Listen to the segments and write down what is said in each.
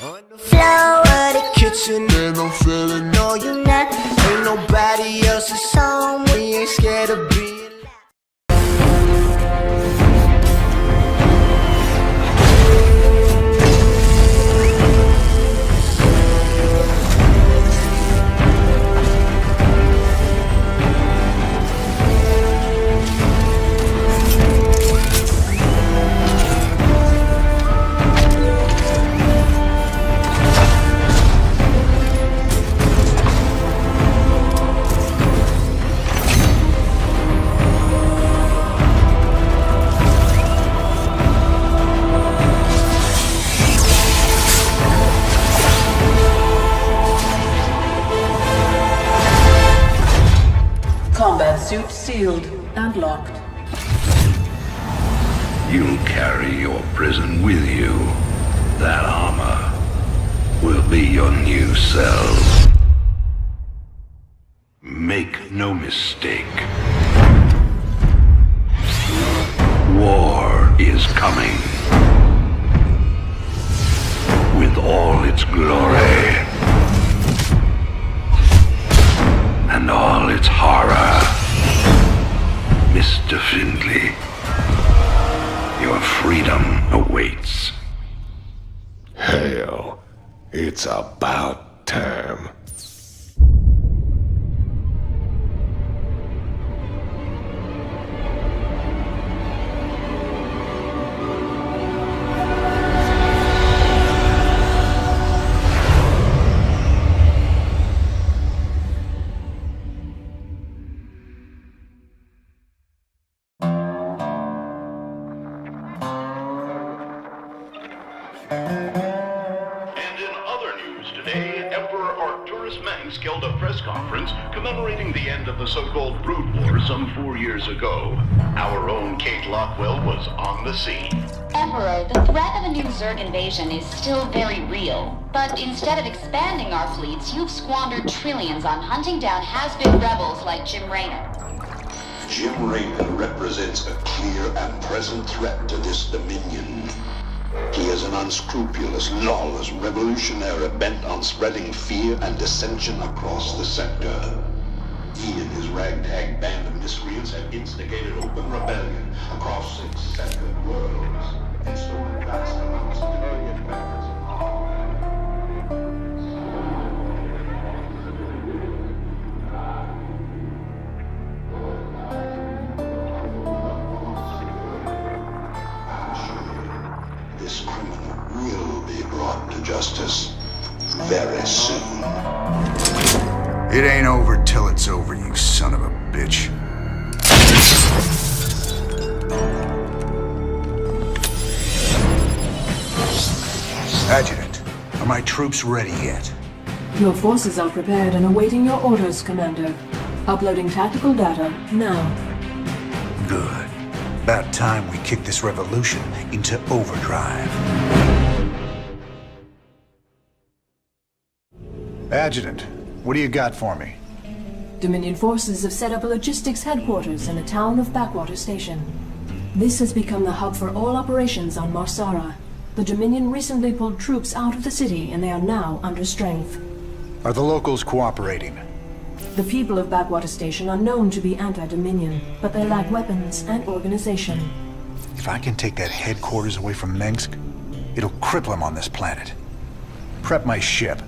On the floor of the kitchen, and I'm feeling no, you not. Ain't nobody else's home. We ain't scared of being. Combat suit sealed and locked. You'll carry your prison with you. That armor will be your new cell. Make no mistake. War is coming. With all its glory. And all its horror. Mr. Findlay, your freedom awaits. Hell, it's about time. Held a press conference commemorating the end of the so-called Brood War some 4 years ago. Our own Kate Lockwell was on the scene. Emperor, the threat of a new Zerg invasion is still very real. But instead of expanding our fleets, you've squandered trillions on hunting down has-been rebels like Jim Raynor. Jim Raynor represents a clear and present threat to this Dominion. He is an unscrupulous, lawless revolutionary bent on spreading fear and dissension across the sector. He and his ragtag band of miscreants have instigated open rebellion across 6 separate worlds and stolen vast amounts of civilian weapons and This criminal will be brought to justice very soon. It ain't over till it's over, you son of a bitch. Adjutant, are my troops ready yet? Your forces are prepared and awaiting your orders, Commander. Uploading tactical data now. Good. About time we kick this revolution into overdrive. Adjutant, what do you got for me? Dominion forces have set up a logistics headquarters in the town of Backwater Station. This has become the hub for all operations on Marsara. The Dominion recently pulled troops out of the city and they are now under strength. Are the locals cooperating? The people of Backwater Station are known to be anti-Dominion, but they lack weapons and organization. If I can take that headquarters away from Mengsk, it'll cripple him on this planet. Prep my ship.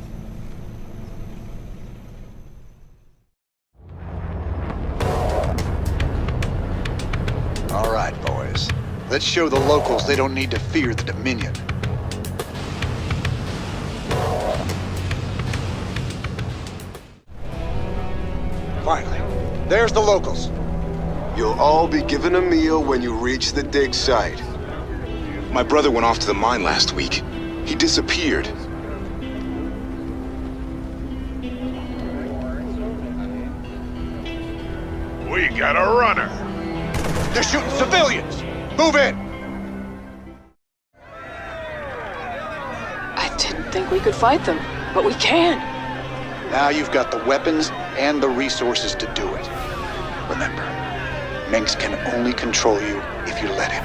All right, boys. Let's show the locals they don't need to fear the Dominion. Finally, there's the locals. You'll all be given a meal when you reach the dig site. My brother went off to the mine last week. He disappeared. We got a runner. They're shooting civilians! Move in! I didn't think we could fight them, but we can. Now you've got the weapons and the resources to do it. Remember, Mengsk can only control you if you let him.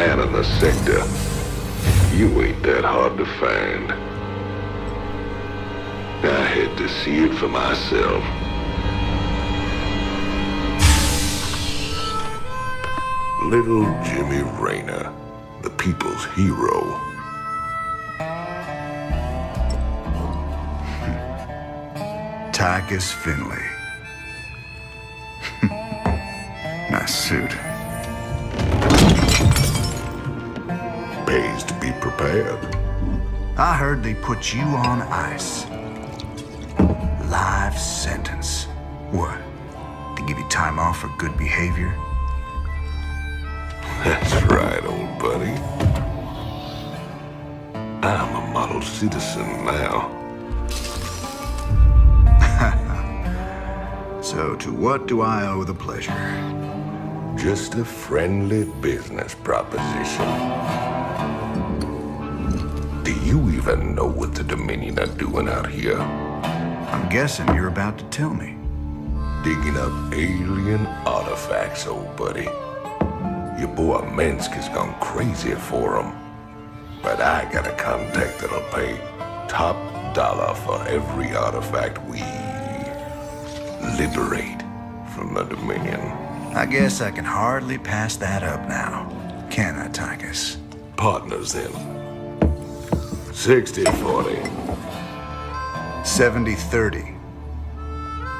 man in the sector. You ain't that hard to find. I had to see it for myself. Little Jimmy Rayner, the people's hero. Tychus Finley. Nice suit. Pays to be prepared. I heard they put you on ice. Life sentence. What? To give you time off for good behavior? That's right, old buddy. I'm a model citizen now. So to what do I owe the pleasure? Just a friendly business proposition. Do you even know what the Dominion are doing out here? I'm guessing you're about to tell me. Digging up alien artifacts, old buddy. Your boy Minsk has gone crazy for them. But I got a contact that'll pay top dollar for every artifact we liberate from the Dominion. I guess I can hardly pass that up now. Can I, Tychus? Partners then. 60-40. 70-30.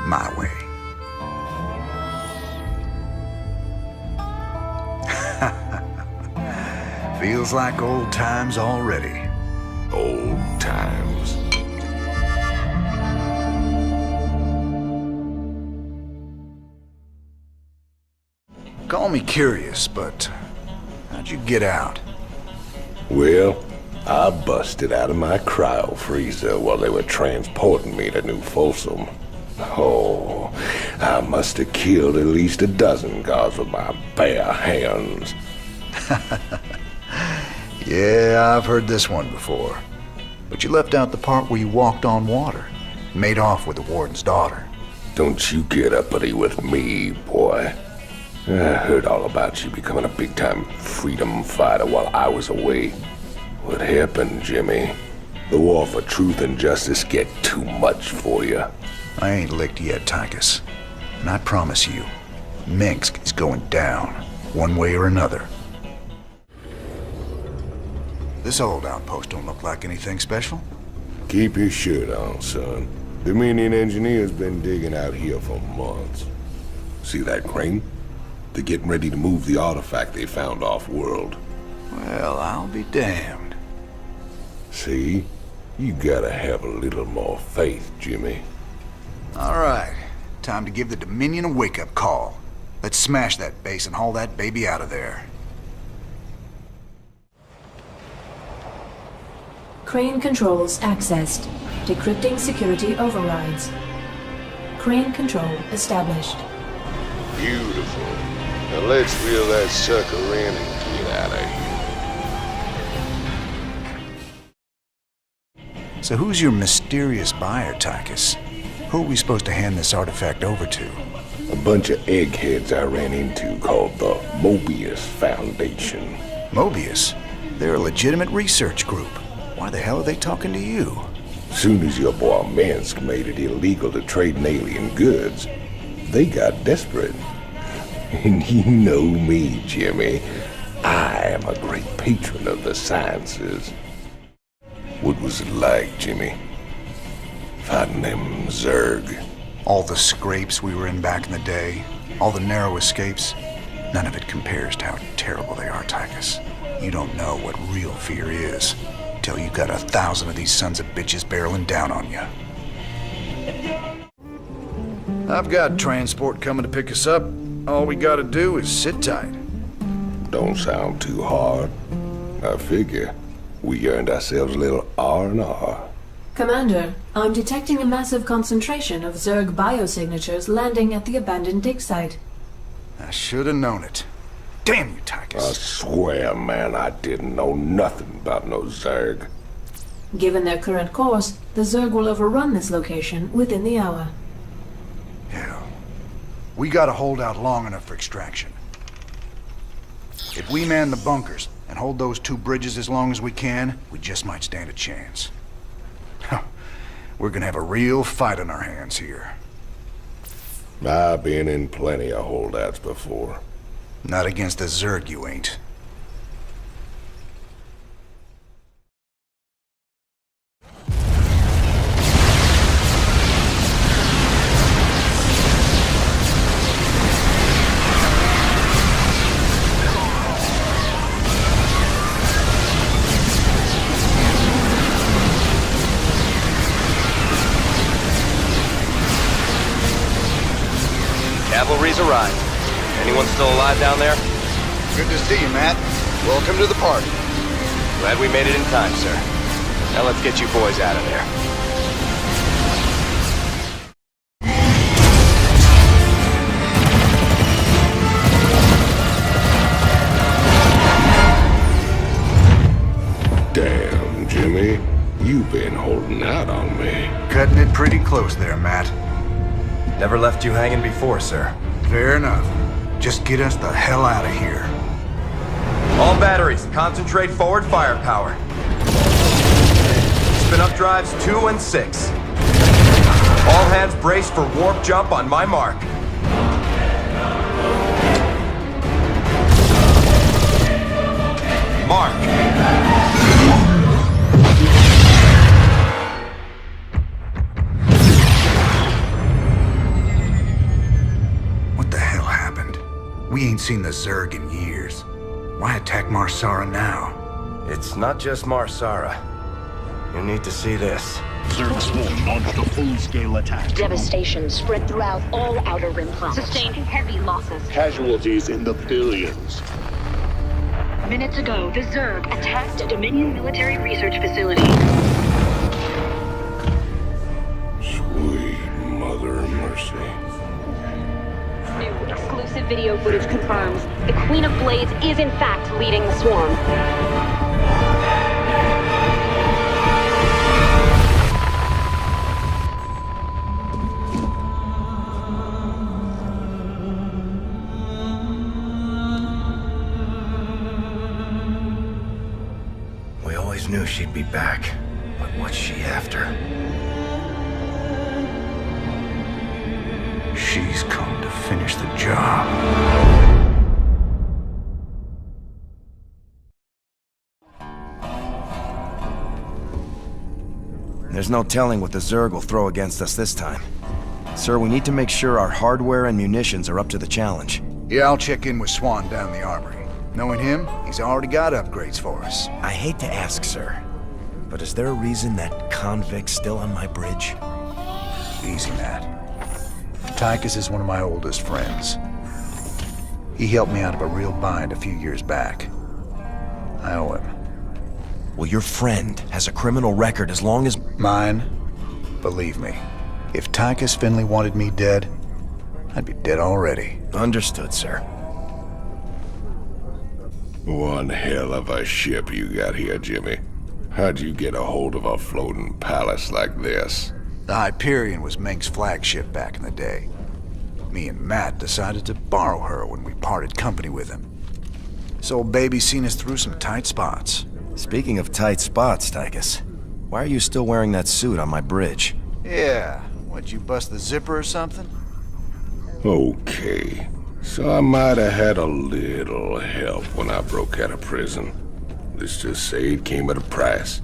My way. Feels like old times already. Old times. Call me curious, but how'd you get out? Well, I busted out of my cryo freezer while they were transporting me to New Folsom. Oh, I must have killed at least a dozen guards with my bare hands. Yeah, I've heard this one before. But you left out the part where you walked on water, made off with the warden's daughter. Don't you get uppity with me, boy. I heard all about you becoming a big-time freedom fighter while I was away. What happened, Jimmy? The war for truth and justice get too much for you. I ain't licked yet, Tychus. And I promise you, Minsk is going down, one way or another. This old outpost don't look like anything special. Keep your shirt on, son. Dominion engineers been digging out here for months. See that crane? They're getting ready to move the artifact they found off-world. Well, I'll be damned. See? You gotta have a little more faith, Jimmy. All right. Time to give the Dominion a wake-up call. Let's smash that base and haul that baby out of there. Crane controls accessed. Decrypting security overrides. Crane control established. Beautiful. Now let's reel that sucker in and get out of here. So who's your mysterious buyer, Tychus? Who are we supposed to hand this artifact over to? A bunch of eggheads I ran into called the Mobius Foundation. Mobius? They're a legitimate research group. Why the hell are they talking to you? Soon as your boy Minsk made it illegal to trade in alien goods, they got desperate. And you know me, Jimmy. I am a great patron of the sciences. What was it like, Jimmy? Fighting them Zerg? All the scrapes we were in back in the day, all the narrow escapes, none of it compares to how terrible they are, Tychus. You don't know what real fear is till you got 1,000 of these sons of bitches barreling down on you. I've got transport coming to pick us up. All we gotta do is sit tight. Don't sound too hard. I figure we earned ourselves a little R&R. Commander, I'm detecting a massive concentration of Zerg biosignatures landing at the abandoned dig site. I should have known it. Damn you, I Tychus. swear, man, I didn't know nothing about no Zerg. Given their current course, the Zerg will overrun this location within the hour. Hell. We gotta hold out long enough for extraction. If we man the bunkers, and hold those two bridges as long as we can, we just might stand a chance. We're gonna have a real fight on our hands here. I've been in plenty of holdouts before. Not against the Zerg, you ain't. Cavalry's arrived. Anyone still alive down there? Good to see you, Matt. Welcome to the party. Glad we made it in time, sir. Now let's get you boys out of there. Damn, Jimmy. You've been holding out on me. Cutting it pretty close there, Matt. Never left you hanging before, sir. Fair enough. Just get us the hell out of here. All batteries, concentrate forward firepower. Spin up drives 2 and 6. All hands brace for warp jump on my mark. Mark. We ain't seen the Zerg in years. Why attack Marsara now? It's not just Marsara. You need to see this. Zerg Swarm launched a full-scale attack. Devastation spread throughout all Outer Rim planets. Sustained heavy losses. Casualties in the billions. Minutes ago, the Zerg attacked a Dominion military research facility. Sweet Mother of Mercy. New exclusive video footage confirms the Queen of Blades is in fact leading the swarm. We always knew she'd be back, but what's she after? She's come to finish the job. There's no telling what the Zerg will throw against us this time. Sir, we need to make sure our hardware and munitions are up to the challenge. Yeah, I'll check in with Swan down the armory. Knowing him, he's already got upgrades for us. I hate to ask, sir, but is there a reason that convict's still on my bridge? Easy, Matt. Tychus is one of my oldest friends. He helped me out of a real bind a few years back. I owe him. Well, your friend has a criminal record as long as... Mine? Believe me, if Tychus Finley wanted me dead, I'd be dead already. Understood, sir. One hell of a ship you got here, Jimmy. How'd you get a hold of a floating palace like this? The Hyperion was Meng's flagship back in the day. Me and Matt decided to borrow her when we parted company with him. This old baby's seen us through some tight spots. Speaking of tight spots, Tychus, why are you still wearing that suit on my bridge? Yeah, what'd you bust the zipper or something? Okay, so I might have had a little help when I broke out of prison. Let's just say it came at a price.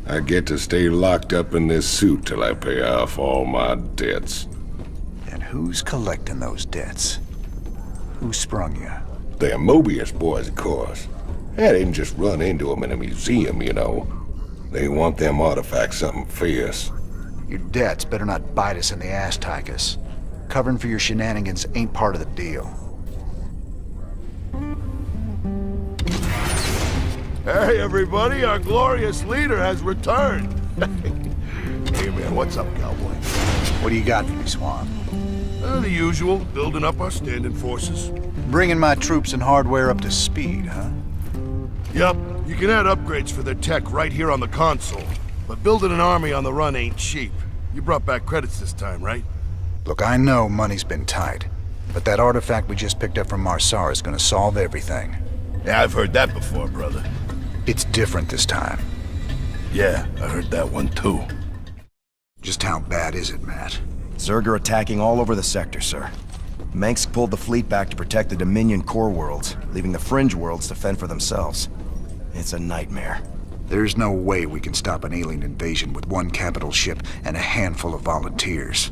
I get to stay locked up in this suit till I pay off all my debts. And who's collecting those debts? Who sprung you? They're Mobius boys, of course. I didn't just run into them in a museum, you know. They want them artifacts something fierce. Your debts better not bite us in the ass, Tychus. Covering for your shenanigans ain't part of the deal. Hey, everybody, our glorious leader has returned. Hey, man, what's up, cowboy? What do you got for me, Swan? The usual, building up our standing forces. Bringing my troops and hardware up to speed, huh? Yup, you can add upgrades for their tech right here on the console. But building an army on the run ain't cheap. You brought back credits this time, right? Look, I know money's been tight, but that artifact we just picked up from Marsara is gonna solve everything. Yeah, I've heard that before, brother. It's different this time. Yeah, I heard that one too. Just how bad is it, Matt? Zerg are attacking all over the sector, sir. Mengsk pulled the fleet back to protect the Dominion core worlds, leaving the fringe worlds to fend for themselves. It's a nightmare. There's no way we can stop an alien invasion with one capital ship and a handful of volunteers.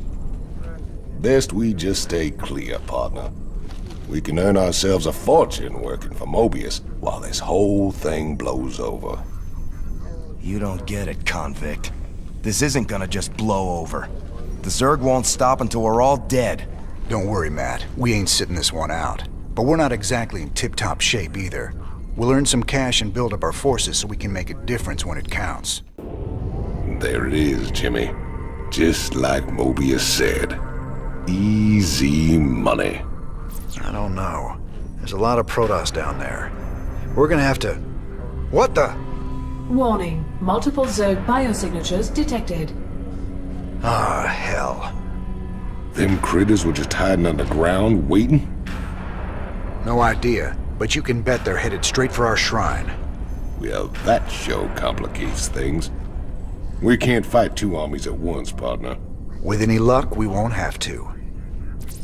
Best we just stay clear, partner. We can earn ourselves a fortune working for Mobius while this whole thing blows over. You don't get it, convict. This isn't gonna just blow over. The Zerg won't stop until we're all dead. Don't worry, Matt. We ain't sitting this one out. But we're not exactly in tip-top shape either. We'll earn some cash and build up our forces so we can make a difference when it counts. There it is, Jimmy. Just like Mobius said. Easy money. I don't know. There's a lot of Protoss down there. We're gonna have to... What the? Warning. Multiple Zerg biosignatures detected. Ah, hell. Them critters were just hiding underground, waiting? No idea, but you can bet they're headed straight for our shrine. Well, that show complicates things. We can't fight two armies at once, partner. With any luck, we won't have to.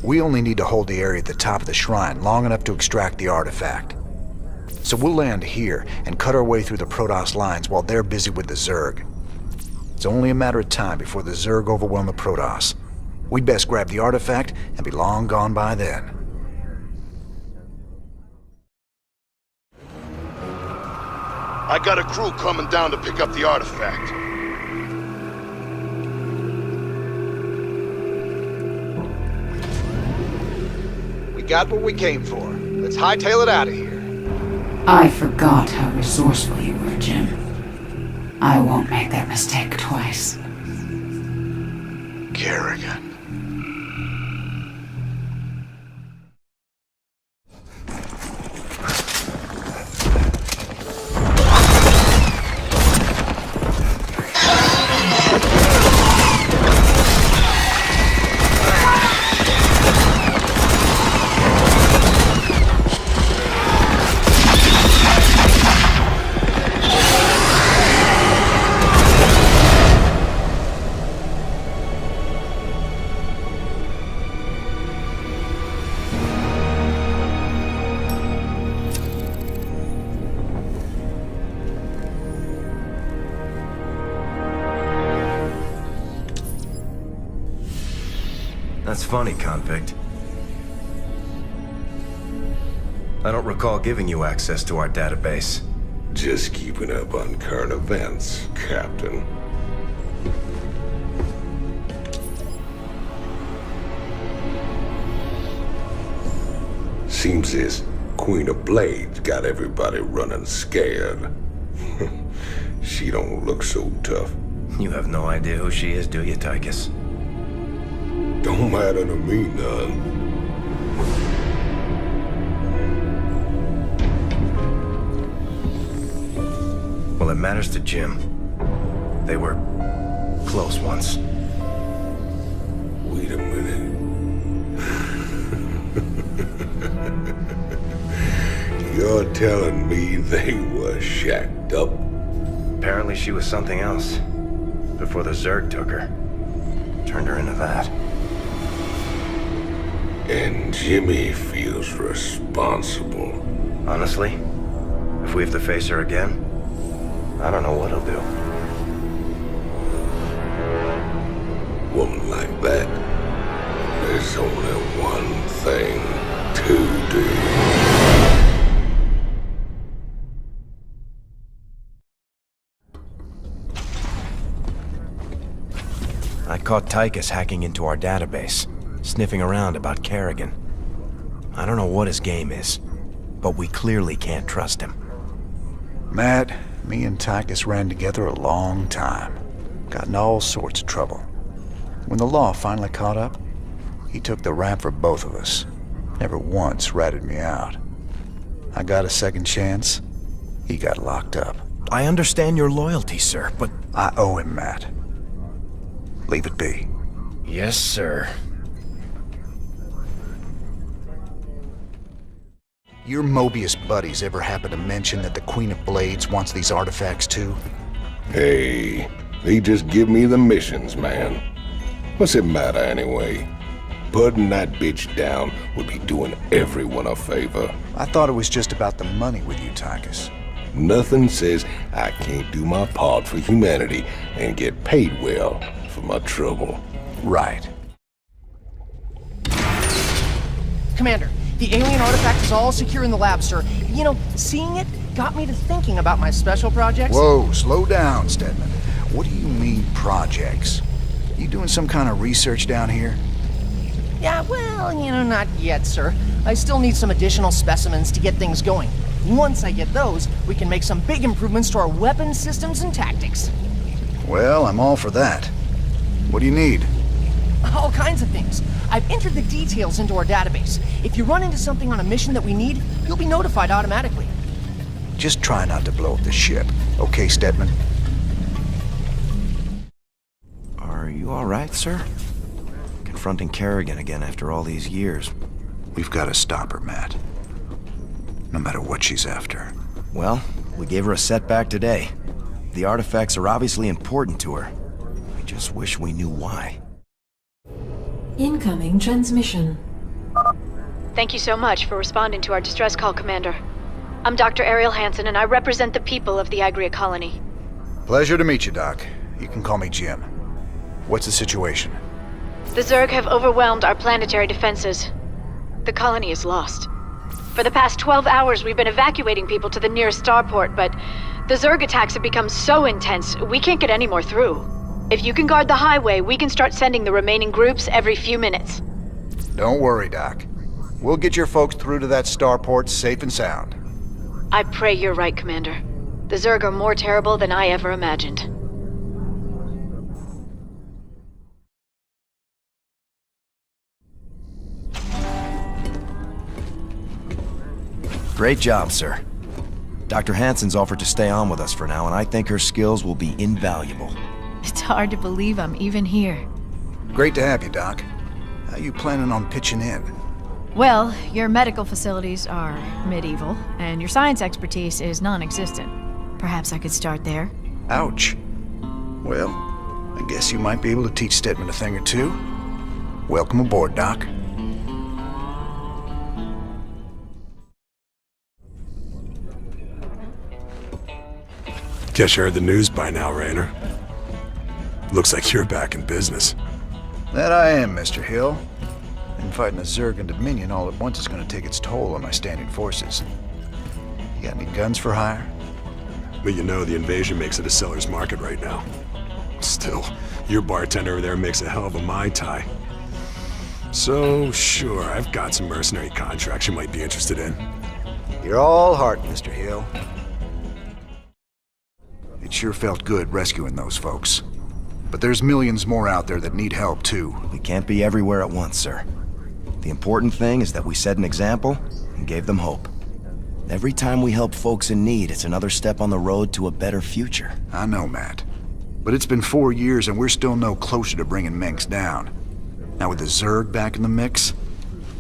We only need to hold the area at the top of the shrine long enough to extract the artifact. So we'll land here and cut our way through the Protoss lines while they're busy with the Zerg. It's only a matter of time before the Zerg overwhelm the Protoss. We'd best grab the artifact and be long gone by then. I got a crew coming down to pick up the artifact. We got what we came for. Let's hightail it out of here. I forgot how resourceful you were, Jim. I won't make that mistake twice. Kerrigan. That's funny, convict. I don't recall giving you access to our database. Just keeping up on current events, Captain. Seems this Queen of Blades got everybody running scared. She don't look so tough. You have no idea who she is, do you, Tychus? Don't matter to me none. Well, it matters to Jim. They were close once. Wait a minute. You're telling me they were shacked up? Apparently she was something else. Before the Zerg took her. Turned her into that. And Jimmy feels responsible. Honestly, if we have to face her again, I don't know what he'll do. Woman like that, there's only one thing to do. I caught Tychus hacking into our database, sniffing around about Kerrigan. I don't know what his game is, but we clearly can't trust him. Matt, me and Tychus ran together a long time. Got in all sorts of trouble. When the law finally caught up, he took the rap for both of us. Never once ratted me out. I got a second chance. He got locked up. I understand your loyalty, sir, but... I owe him, Matt. Leave it be. Yes, sir. Your Mobius buddies ever happen to mention that the Queen of Blades wants these artifacts too? Hey, they just give me the missions, man. What's it matter anyway? Putting that bitch down would be doing everyone a favor. I thought it was just about the money with you, Tychus. Nothing says I can't do my part for humanity and get paid well for my trouble. Right. Commander, the alien artifact is all secure in the lab, sir. You know, seeing it got me to thinking about my special projects. Whoa, slow down, Stedman. What do you mean, projects? You doing some kind of research down here? Yeah, well, you know, not yet, sir. I still need some additional specimens to get things going. Once I get those, we can make some big improvements to our weapon systems and tactics. Well, I'm all for that. What do you need? All kinds of things. I've entered the details into our database. If you run into something on a mission that we need, you'll be notified automatically. Just try not to blow up the ship, okay, Stedman? Are you all right, sir? Confronting Kerrigan again after all these years. We've got to stop her, Matt. No matter what she's after. Well, we gave her a setback today. The artifacts are obviously important to her. I just wish we knew why. Incoming transmission. Thank you so much for responding to our distress call, Commander. I'm Dr. Ariel Hansen, and I represent the people of the Agria colony. Pleasure to meet you, Doc. You can call me Jim. What's the situation? The Zerg have overwhelmed our planetary defenses. The colony is lost. For the past 12 hours, we've been evacuating people to the nearest starport, but the Zerg attacks have become so intense, we can't get any more through. If you can guard the highway, we can start sending the remaining groups every few minutes. Don't worry, Doc. We'll get your folks through to that starport safe and sound. I pray you're right, Commander. The Zerg are more terrible than I ever imagined. Great job, sir. Dr. Hansen's offered to stay on with us for now, and I think her skills will be invaluable. It's hard to believe I'm even here. Great to have you, Doc. How you planning on pitching in? Well, your medical facilities are medieval, and your science expertise is non-existent. Perhaps I could start there. Ouch. Well, I guess you might be able to teach Stedman a thing or two. Welcome aboard, Doc. Guess you heard the news by now, Raynor. Looks like you're back in business. That I am, Mr. Hill. And fighting a Zerg and Dominion all at once is going to take its toll on my standing forces. You got any guns for hire? But you know the invasion makes it a seller's market right now. Still, your bartender over there makes a hell of a Mai Tai. So, sure, I've got some mercenary contracts you might be interested in. You're all heart, Mr. Hill. It sure felt good rescuing those folks. But there's millions more out there that need help, too. We can't be everywhere at once, sir. The important thing is that we set an example and gave them hope. Every time we help folks in need, it's another step on the road to a better future. I know, Matt. But it's been 4 years and we're still no closer to bringing Mengsk down. Now with the Zerg back in the mix,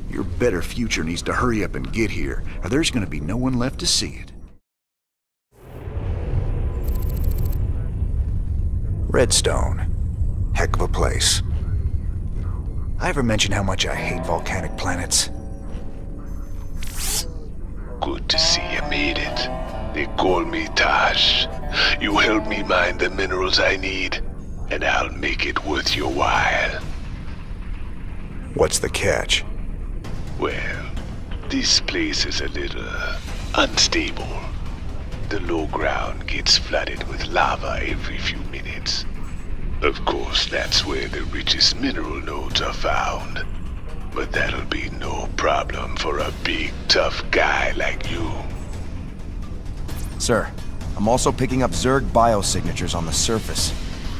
your better future needs to hurry up and get here, or there's gonna be no one left to see it. Redstone. Heck of a place. I ever mention how much I hate volcanic planets? Good to see you made it. They call me Taj. You help me mine the minerals I need, and I'll make it worth your while. What's the catch? Well, this place is a little unstable. The low ground gets flooded with lava every few minutes. Of course, that's where the richest mineral nodes are found. But that'll be no problem for a big, tough guy like you. Sir, I'm also picking up Zerg biosignatures on the surface.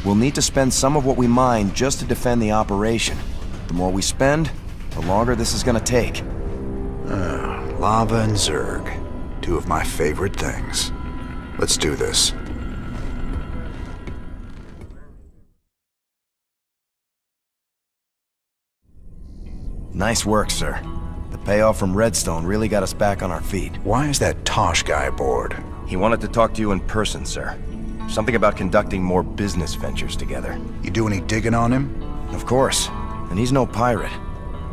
We'll need to spend some of what we mine just to defend the operation. The more we spend, the longer this is gonna take. Lava and Zerg. Two of my favorite things. Let's do this. Nice work, sir. The payoff from Redstone really got us back on our feet. Why is that Tosh guy aboard? He wanted to talk to you in person, sir. Something about conducting more business ventures together. You do any digging on him? Of course. And he's no pirate.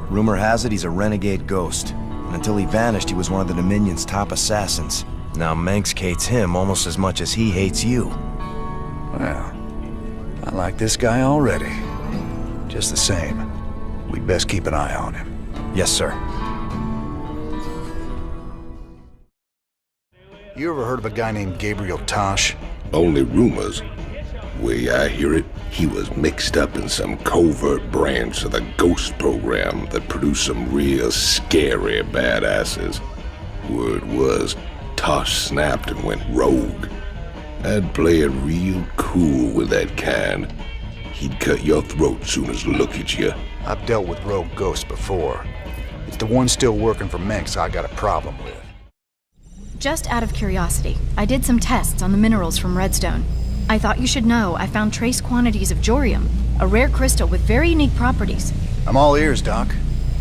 Rumor has it he's a renegade ghost. And until he vanished, he was one of the Dominion's top assassins. Now Mengsk hates him almost as much as he hates you. Well, I like this guy already. Just the same, we'd best keep an eye on him. Yes, sir. You ever heard of a guy named Gabriel Tosh? Only rumors. Way I hear it, he was mixed up in some covert branch of the Ghost program that produced some real scary badasses. Word was, Tosh snapped and went rogue. I'd play it real cool with that kind. He'd cut your throat soon as look at you. I've dealt with rogue ghosts before. It's the one still working for Mengsk I got a problem with. Just out of curiosity, I did some tests on the minerals from Redstone. I thought you should know I found trace quantities of Jorium, a rare crystal with very unique properties. I'm all ears, Doc.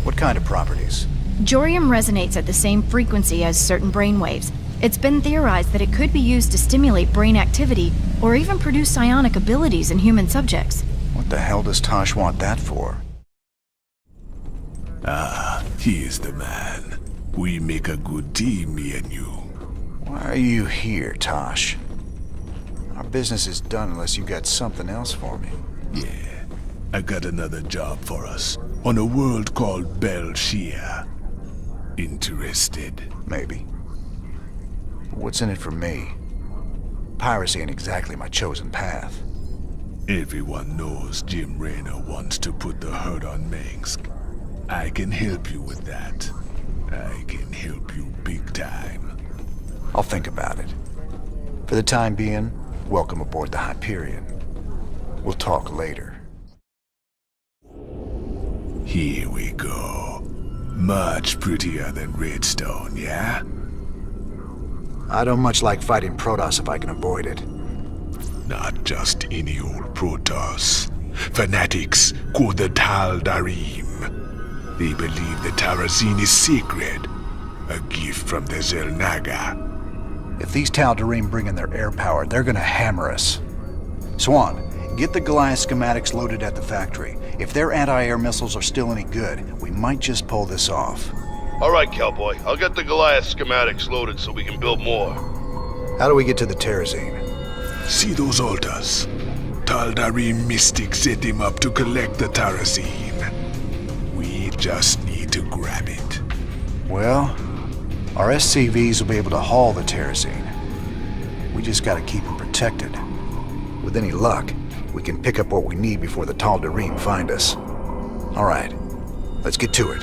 What kind of properties? Jorium resonates at the same frequency as certain brainwaves. It's been theorized that it could be used to stimulate brain activity or even produce psionic abilities in human subjects. What the hell does Tosh want that for? Ah, he is the man. We make a good team, me and you. Why are you here, Tosh? Our business is done unless you got something else for me. Yeah, I got another job for us on a world called Belshia. Interested? Maybe. What's in it for me? Piracy ain't exactly my chosen path. Everyone knows Jim Raynor wants to put the hurt on Mengsk. I can help you with that. I can help you big time. I'll think about it. For the time being, welcome aboard the Hyperion. We'll talk later. Here we go. Much prettier than Redstone, yeah? I don't much like fighting Protoss if I can avoid it. Not just any old Protoss. Fanatics called the Tal Darim. They believe the Tarazine is sacred. A gift from the Zelnaga. If these Tal'Darim bring in their air power, they're gonna hammer us. Swan, get the Goliath schematics loaded at the factory. If their anti-air missiles are still any good, we might just pull this off. All right, cowboy. I'll get the Goliath schematics loaded so we can build more. How do we get to the Terrazine? See those altars? Tal'Darim mystics set them up to collect the Tarazine. We just need to grab it. Well, our SCVs will be able to haul the Terrazine. We just gotta keep them protected. With any luck, we can pick up what we need before the Tal'Darim find us. All right, let's get to it.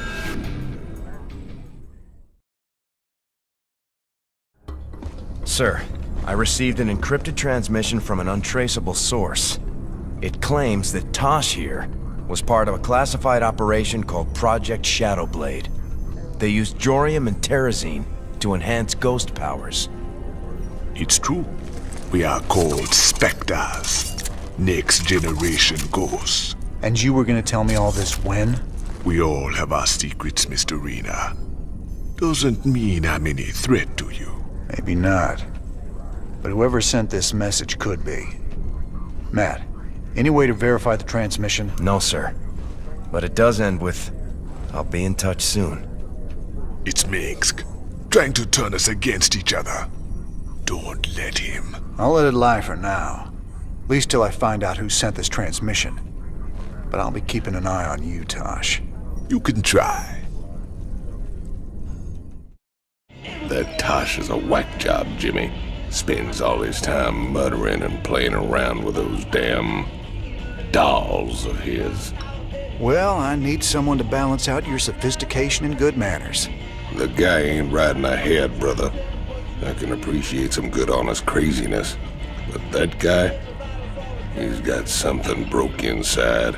Sir, I received an encrypted transmission from an untraceable source. It claims that Tosh here was part of a classified operation called Project Shadowblade. They used Jorium and Terrazine to enhance ghost powers. It's true. We are called Spectres. Next generation ghosts. And you were gonna tell me all this when? We all have our secrets, Mr. Rena. Doesn't mean I'm any threat to you. Maybe not. But whoever sent this message could be. Matt, any way to verify the transmission? No, sir. But it does end with, I'll be in touch soon. It's Mengsk, trying to turn us against each other. Don't let him. I'll let it lie for now. At least till I find out who sent this transmission. But I'll be keeping an eye on you, Tosh. You can try. That Tosh is a whack job, Jimmy. Spends all his time muttering and playing around with those damn dolls of his. Well, I need someone to balance out your sophistication and good manners. The guy ain't riding ahead, brother. I can appreciate some good honest craziness. But that guy, he's got something broke inside.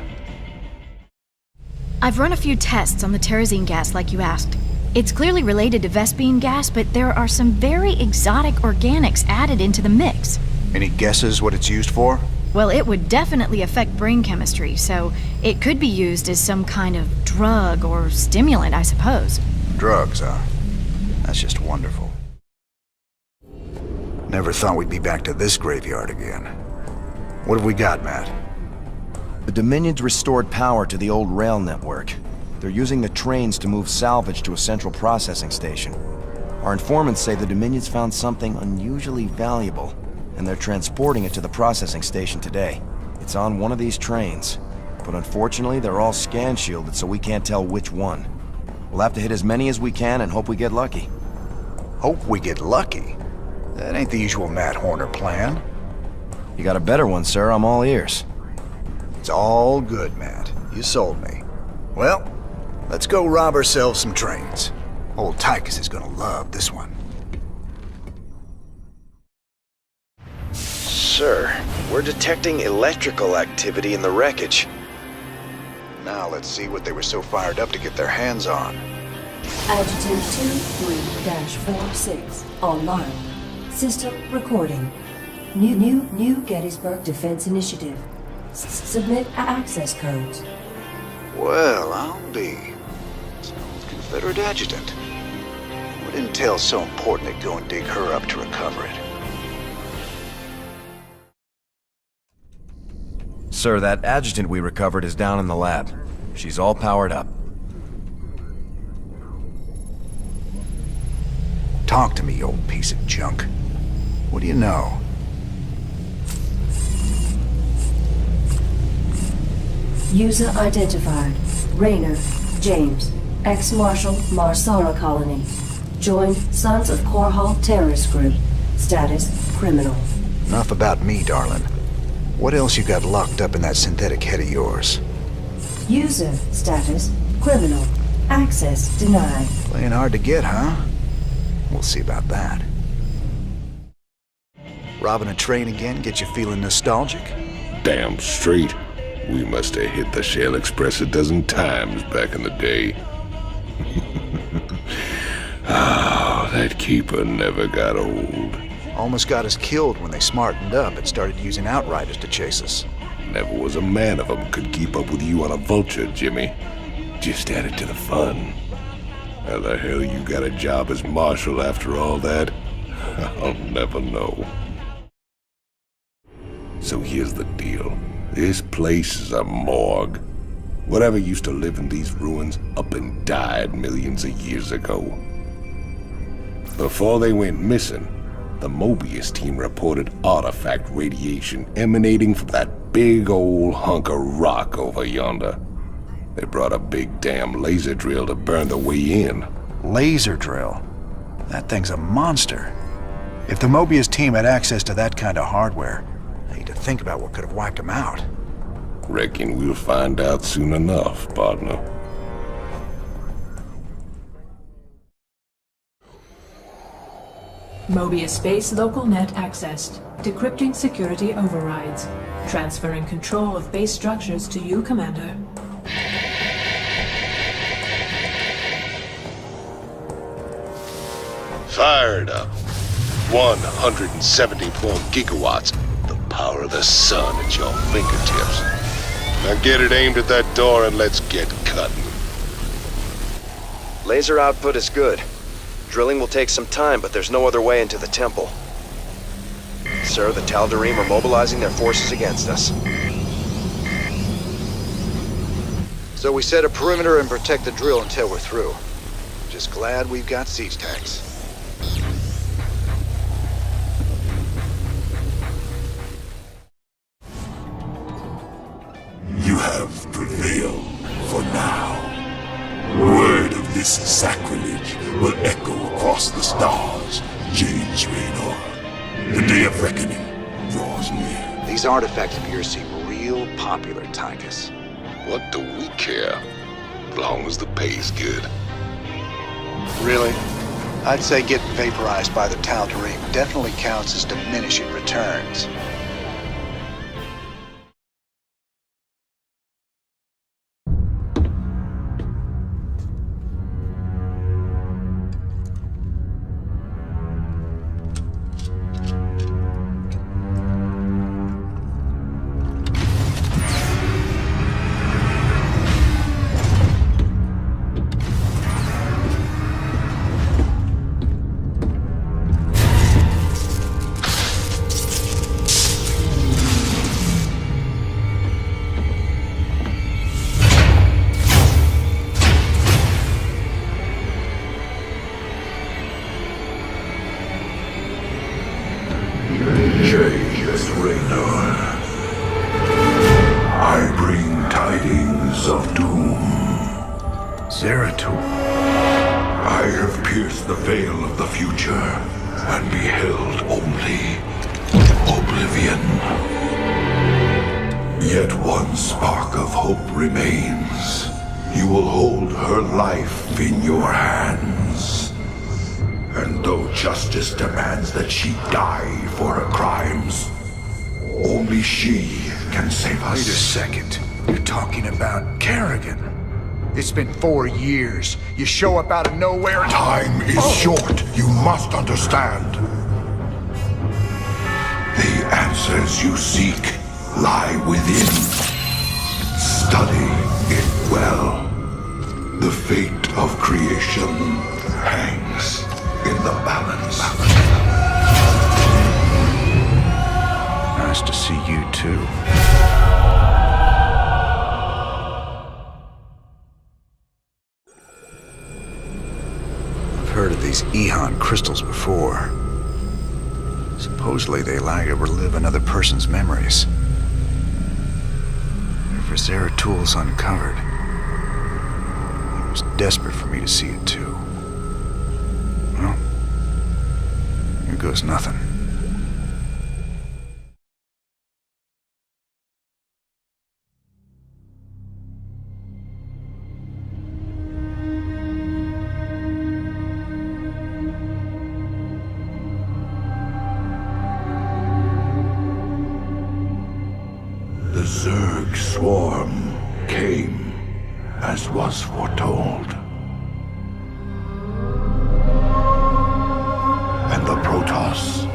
I've run a few tests on the Terrazine gas like you asked. It's clearly related to Vespene gas, but there are some very exotic organics added into the mix. Any guesses what it's used for? Well, it would definitely affect brain chemistry, so it could be used as some kind of drug or stimulant, I suppose. drugs, huh? That's just wonderful. Never thought we'd be back to this graveyard again. What have we got, Matt? The Dominion's restored power to the old rail network. They're using the trains to move salvage to a central processing station. Our informants say the Dominion's found something unusually valuable, and they're transporting it to the processing station today. It's on one of these trains, but unfortunately they're all scan shielded, so we can't tell which one. We'll have to hit as many as we can and hope we get lucky. Hope we get lucky? That ain't the usual Matt Horner plan. You got a better one, sir. I'm all ears. It's all good, Matt. You sold me. Well, let's go rob ourselves some trains. Old Tychus is gonna love this one. Sir, we're detecting electrical activity in the wreckage. Now let's see what they were so fired up to get their hands on. Adjutant 23-46 online. System recording. New Gettysburg Defense Initiative. Submit access codes. Well, I'll be. Confederate adjutant. What intel's so important they go and dig her up to recover it? Sir, that adjutant we recovered is down in the lab. She's all powered up. Talk to me, you old piece of junk. What do you know? User identified. Raynor, James. Ex-Marshal, Marsara Colony. Joined Sons of Korhal Terrorist Group. Status, criminal. Enough about me, darling. What else you got locked up in that synthetic head of yours? User status, criminal. Access denied. Playing hard to get, huh? We'll see about that. Robbing a train again get you feeling nostalgic? Damn straight. We must have hit the Shell Express a dozen times back in the day. Ah, that keeper never got old. Almost got us killed when they smartened up and started using outriders to chase us. Never was a man of them could keep up with you on a vulture, Jimmy. Just added to the fun. How the hell you got a job as marshal after all that? I'll never know. So here's the deal. This place is a morgue. Whatever used to live in these ruins up and died millions of years ago. Before they went missing, the Mobius team reported artifact radiation emanating from that big old hunk of rock over yonder. They brought a big damn laser drill to burn the way in. Laser drill? That thing's a monster. If the Mobius team had access to that kind of hardware, I need to think about what could have wiped them out. Reckon we'll find out soon enough, partner. Mobius base local net accessed. Decrypting security overrides. Transferring control of base structures to you, Commander. Fired up. 174 gigawatts. The power of the sun at your fingertips. Now get it aimed at that door and let's get cutting. Laser output is good. Drilling will take some time, but there's no other way into the temple. Sir, the Tal'Darim are mobilizing their forces against us. So we set a perimeter and protect the drill until we're through. Just glad we've got siege tanks. You have prevailed for now. Word of this sacrilege will echo across the stars, James Raynor. The day of reckoning draws near. These artifacts of yours seem real popular, Tychus. What do we care? As long as the pay's good. Really? I'd say getting vaporized by the Tal'Darim definitely counts as diminishing returns. Zeratul. I have pierced the veil of the future and beheld only oblivion. Yet one spark of hope remains. You will hold her life in your hands. And though justice demands that she die for her crimes, only she can save us. Wait a second. You're talking about Kerrigan. It's been 4 years. You show up out of nowhere and... Time is short. You must understand. The answers you seek lie within. Study it well. The fate of creation hangs in the balance. Nice to see you too. I've heard of these Eon crystals before. Supposedly they allow you to relive another person's memories. If Zeratul's uncovered, he was desperate for me to see it too. Well, here goes nothing. The Zerg swarm came as was foretold. And the Protoss,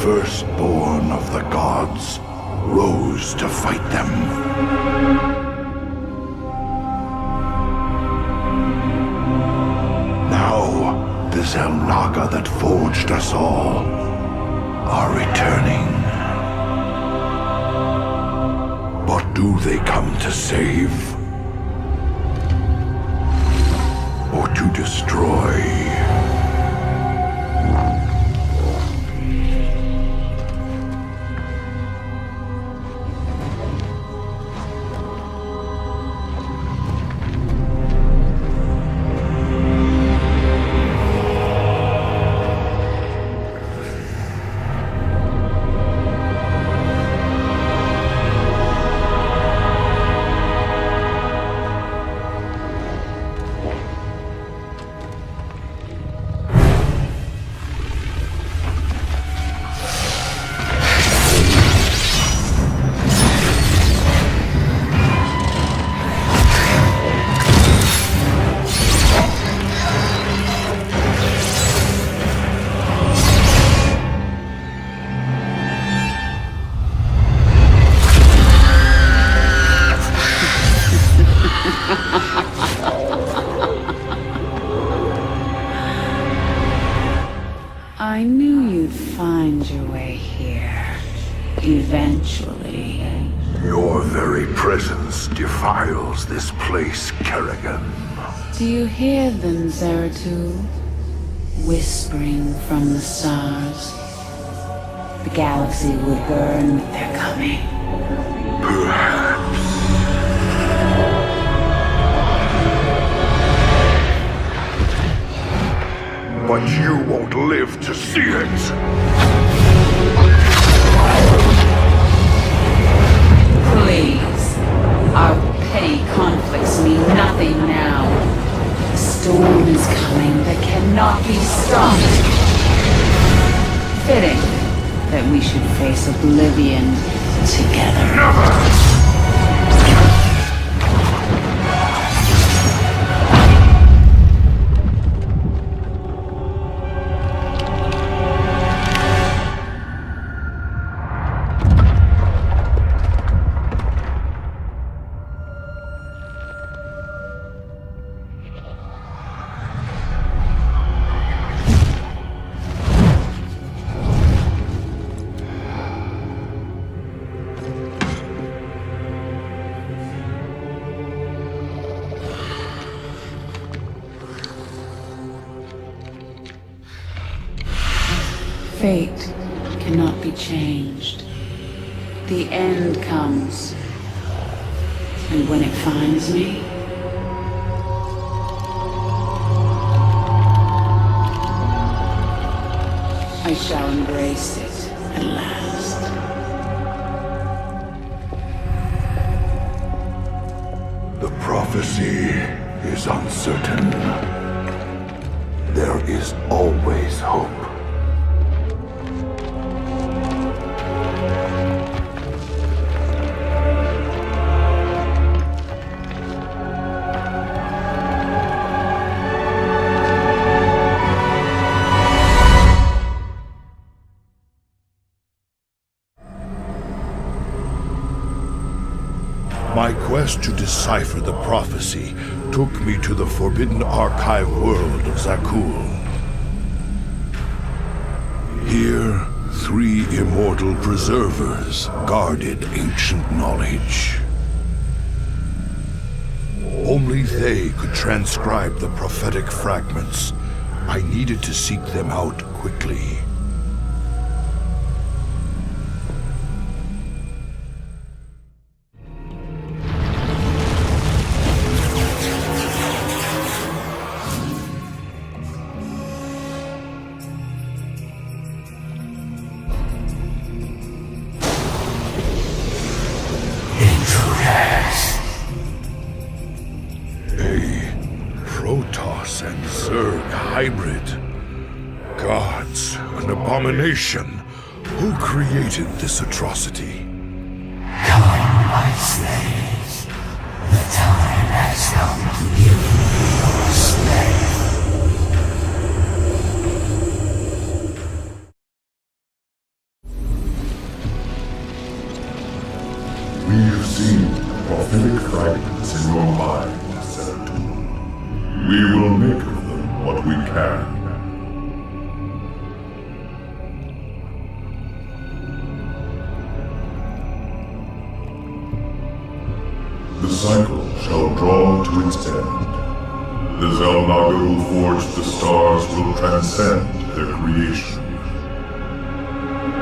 firstborn of the gods, rose to fight them. Now, the Zelnaga that forged us all are returning. What do they come to save? Or to destroy? I knew you'd find your way here. Eventually. Your very presence defiles this place, Kerrigan. Do you hear them, Zeratul? Whispering from the stars. The galaxy will burn with their coming. Perhaps. But you won't live to see it. Please. Our petty conflicts mean nothing now. A storm is coming that cannot be stopped. Fitting that we should face oblivion together. Never! Fate cannot be changed. The end comes. And when it finds me, shall embrace it at last. The prophecy is uncertain. There is always hope. My quest to decipher the prophecy took me to the forbidden archive world of Zakul. Here, 3 immortal preservers guarded ancient knowledge. Only they could transcribe the prophetic fragments. I needed to seek them out quickly. Protoss and Zerg hybrid. Gods, an abomination. Who created this atrocity? Come, my slaves. The time has come to give me your slave. We have seen prophetic fragments in your mind, Zeratul. We will make of them what we can. The cycle shall draw to its end. The Zelnaga who forged the stars will transcend their creation.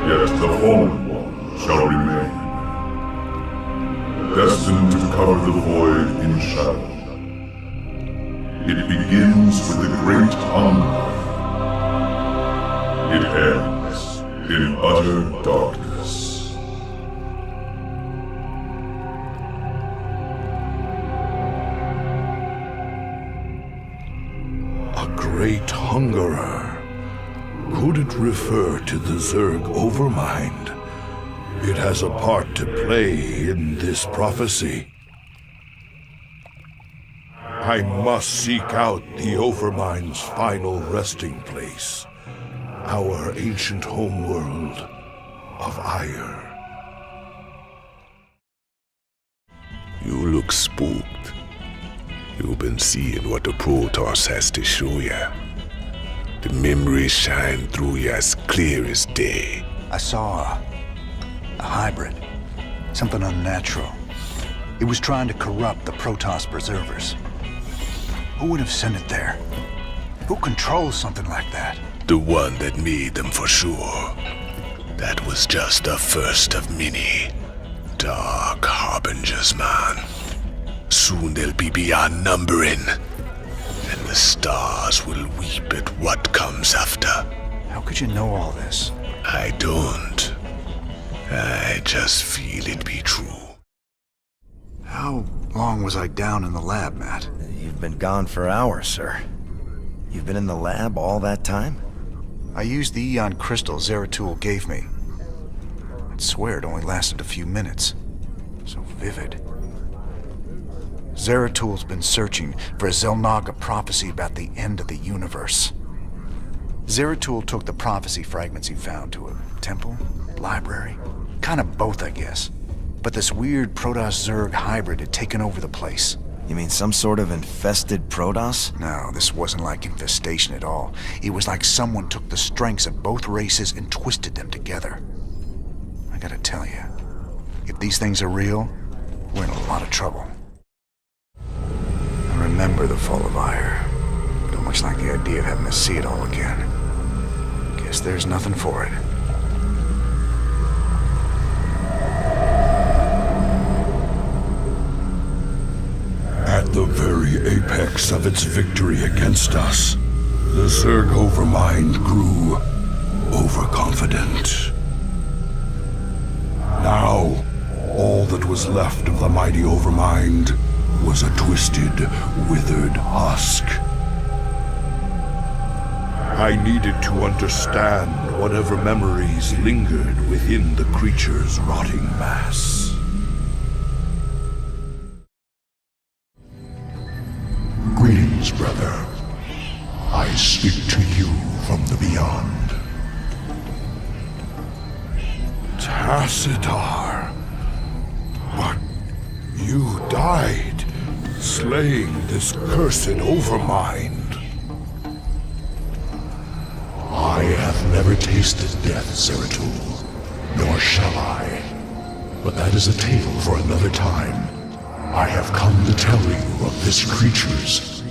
Yet the Fallen One shall remain, destined to cover the void in shadow. It begins with the Great Hunger. It ends in utter darkness. A great hungerer. Could it refer to the Zerg Overmind? It has a part to play in this prophecy. I must seek out the Overmind's final resting place. Our ancient homeworld of ire. You look spooked. You've been seeing what the Protoss has to show ya. The memories shine through you as clear as day. I saw a hybrid. Something unnatural. It was trying to corrupt the Protoss preservers. Who would have sent it there? Who controls something like that? The one that made them for sure. That was just the first of many. Dark harbingers, man. Soon they'll be beyond numbering. And the stars will weep at what comes after. How could you know all this? I don't. I just feel it be true. How long was I down in the lab, Matt? You've been gone for hours, sir. You've been in the lab all that time? I used the Eon crystal Zeratul gave me. I'd swear it only lasted a few minutes. So vivid. Zeratul's been searching for a Zelnaga prophecy about the end of the universe. Zeratul took the prophecy fragments he found to a temple, library, kind of both, I guess. But this weird Protoss-Zerg hybrid had taken over the place. You mean some sort of infested Protoss? No, this wasn't like infestation at all. It was like someone took the strengths of both races and twisted them together. I gotta tell you, if these things are real, we're in a lot of trouble. I remember the Fall of Ire. Don't much like the idea of having to see it all again. Guess there's nothing for it. At the very apex of its victory against us, the Zerg Overmind grew. overconfident. Now, all that was left of the mighty Overmind was a twisted, withered husk. I needed to understand whatever memories lingered within the creature's rotting mass. Greetings, brother. I speak to you from the beyond. Tacitar. But you died, slaying this cursed Overmind. I have never tasted death, Zeratul, nor shall I. But that is a tale for another time. I have come to tell you of this creature's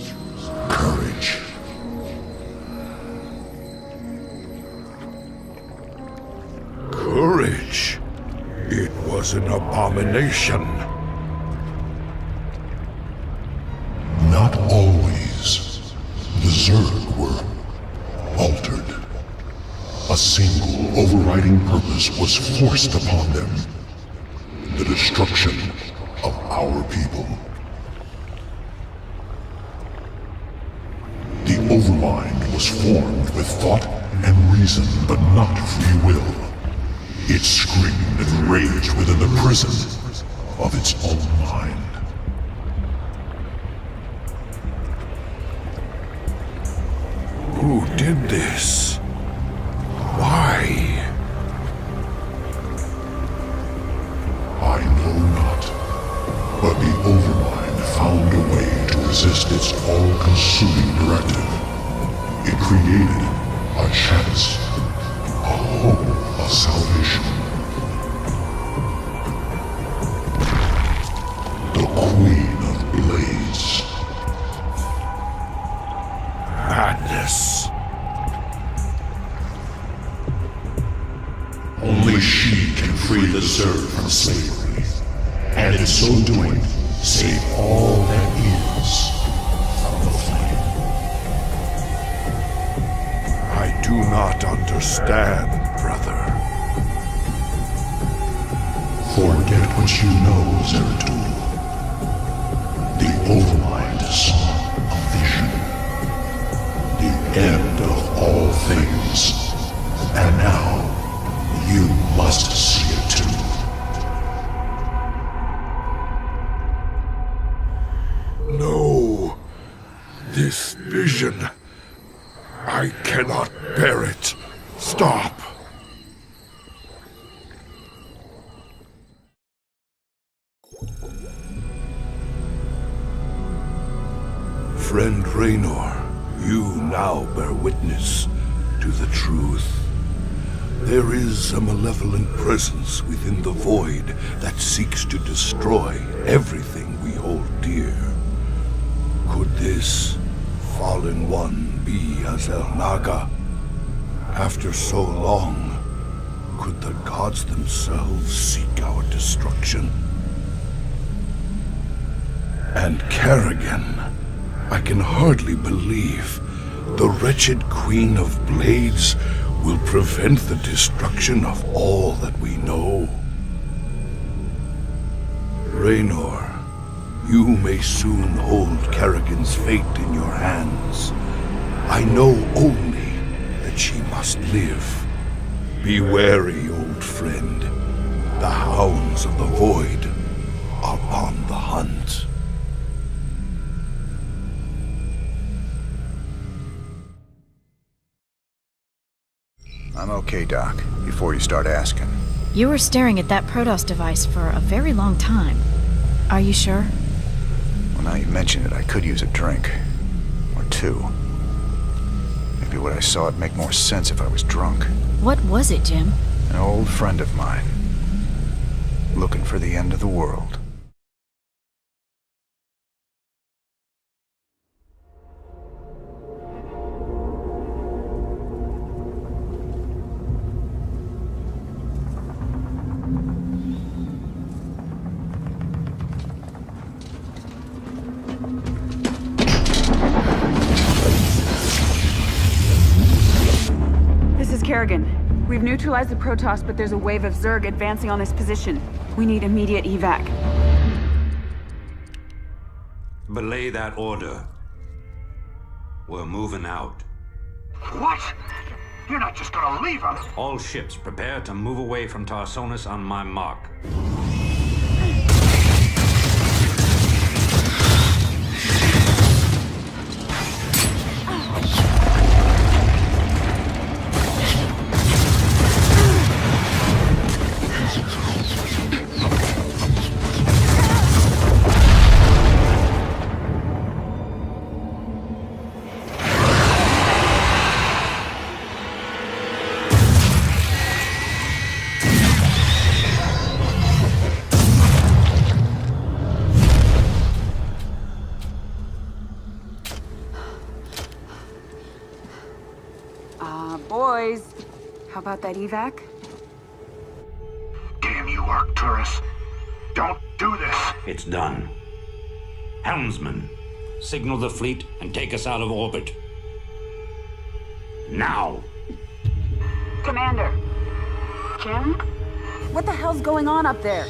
courage. Courage? It was an abomination. Not always. The Zerg were altered. A single overriding purpose was forced upon them. The destruction of our people. The Overmind was formed with thought and reason, but not free will. It screamed and raged within the prison of its own mind. Who did this? Why? I know not, but the Overmind found a way to resist its all-consuming directive. It created a chance, a hope of salvation. The Queen of Blades. Madness. Only she can free the Zerg from slavery, and in so doing, save all that is from the flame. I do not understand, brother. Forget what you know, Zeratul. The Overmind saw a vision. The end of all things. And now, you must see it too. No. This vision. I cannot bear it. Stop. Friend Raynor, you now bear witness to the truth. There is a malevolent presence within the void that seeks to destroy everything we hold dear. Could this fallen one be Azel Naga? After so long, could the gods themselves seek our destruction? And Kerrigan, I can hardly believe the wretched Queen of Blades will prevent the destruction of all that we know. Raynor, you may soon hold Kerrigan's fate in your hands. I know only that she must live. Be wary, old friend. The hounds of the void are on the hunt. I'm okay, Doc, before you start asking. You were staring at that Protoss device for a very long time. Are you sure? Well, now you mention it, I could use a drink. Or two. Maybe what I saw would make more sense if I was drunk. What was it, Jim? An old friend of mine. Looking for the end of the world. Kerrigan. We've neutralized the Protoss, but there's a wave of Zerg advancing on this position. We need immediate evac. Belay that order. We're moving out. What? You're not just gonna leave us! All ships prepare to move away from Tarsonis on my mark. Boys, how about that evac? Damn you, Arcturus. Don't do this. It's done. Helmsman, signal the fleet and take us out of orbit. Now! Commander. Kim? What the hell's going on up there?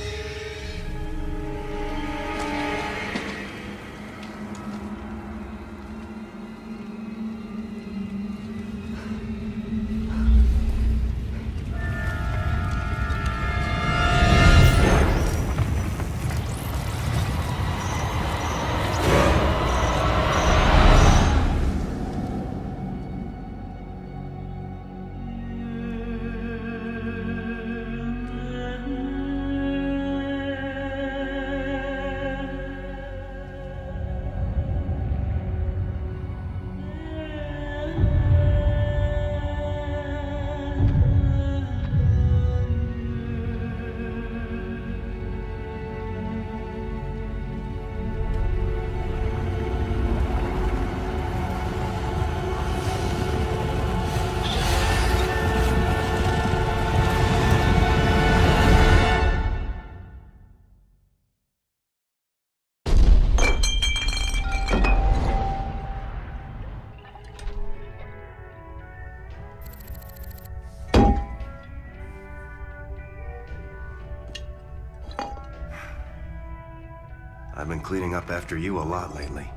I've been cleaning up after you a lot lately.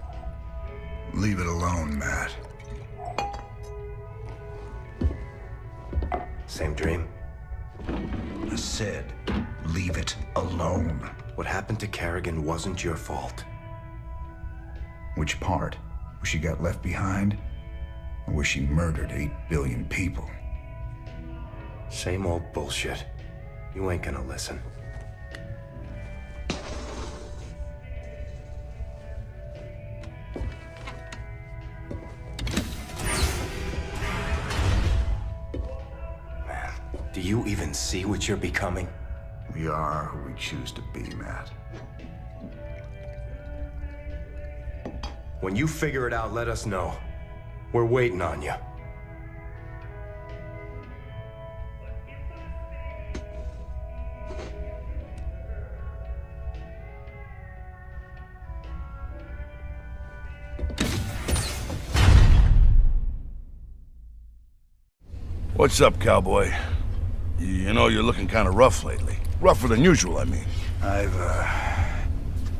Leave it alone, Matt. Same dream? I said, leave it alone. What happened to Kerrigan wasn't your fault. Which part? Where she got left behind? Or where she murdered 8 billion people? Same old bullshit. You ain't gonna listen. Do you even see what you're becoming? We are who we choose to be, Matt. When you figure it out, let us know. We're waiting on you. What's up, cowboy? You know, you're looking kind of rough lately. Rougher than usual, I mean. I've,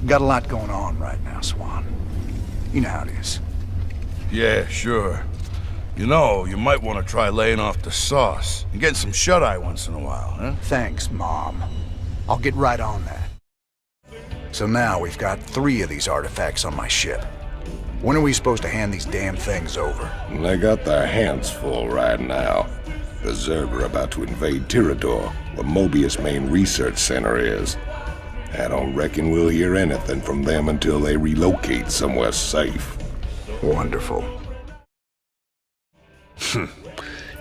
got a lot going on right now, Swan. You know how it is. Yeah, sure. You know, you might want to try laying off the sauce and getting some shut-eye once in a while, huh? Thanks, Mom. I'll get right on that. So now we've got 3 of these artifacts on my ship. When are we supposed to hand these damn things over? They got their hands full right now. The Zerg are about to invade Tirador, where Mobius' main research center is. I don't reckon we'll hear anything from them until they relocate somewhere safe. Wonderful.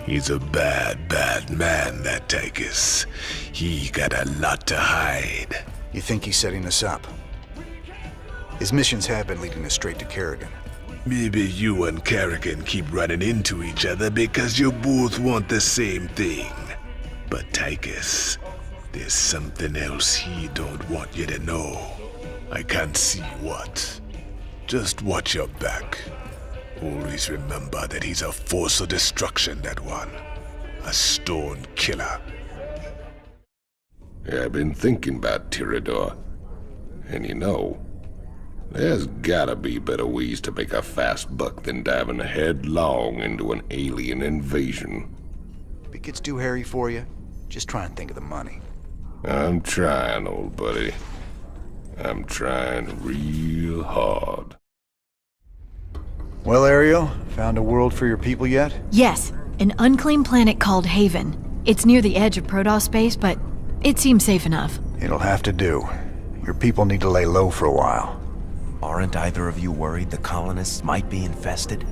He's a bad, bad man, that Tychus. He got a lot to hide. You think he's setting us up? His missions have been leading us straight to Kerrigan. Maybe you and Kerrigan keep running into each other because you both want the same thing. But Tychus, there's something else he don't want you to know. I can't see what. Just watch your back. Always remember that he's a force of destruction, that one. a stone killer. Yeah, I've been thinking about Tirador. And you know, there's gotta be better ways to make a fast buck than diving headlong into an alien invasion. If it gets too hairy for you, just try and think of the money. I'm trying, old buddy. I'm trying real hard. Well, Ariel, found a world for your people yet? Yes, an unclaimed planet called Haven. It's near the edge of Protoss space, but it seems safe enough. It'll have to do. Your people need to lay low for a while. Aren't either of you worried the colonists might be infested?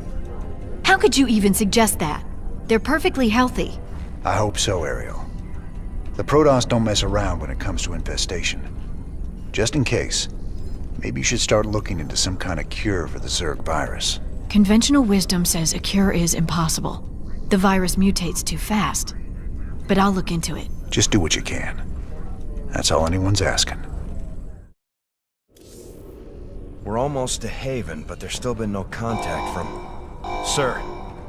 How could you even suggest that? They're perfectly healthy. I hope so, Ariel. The Protoss don't mess around when it comes to infestation. Just in case, maybe you should start looking into some kind of cure for the Zerg virus. Conventional wisdom says a cure is impossible. The virus mutates too fast. But I'll look into it. Just do what you can. That's all anyone's asking. We're almost to Haven, but there's still been no contact from... Sir,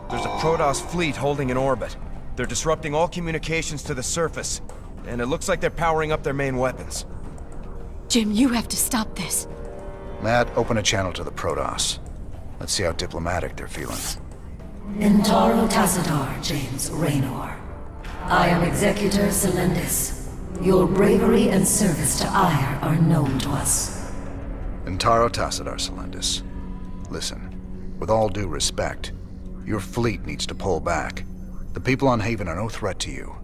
there's a Protoss fleet holding in orbit. They're disrupting all communications to the surface, and it looks like they're powering up their main weapons. Jim, you have to stop this. Matt, open a channel to the Protoss. Let's see how diplomatic they're feeling. Intaro Tassadar, James Raynor. I am Executor Celendis. Your bravery and service to Ire are known to us. Intaro Tassadar, Celendis. Listen, with all due respect, your fleet needs to pull back. The people on Haven are no threat to you.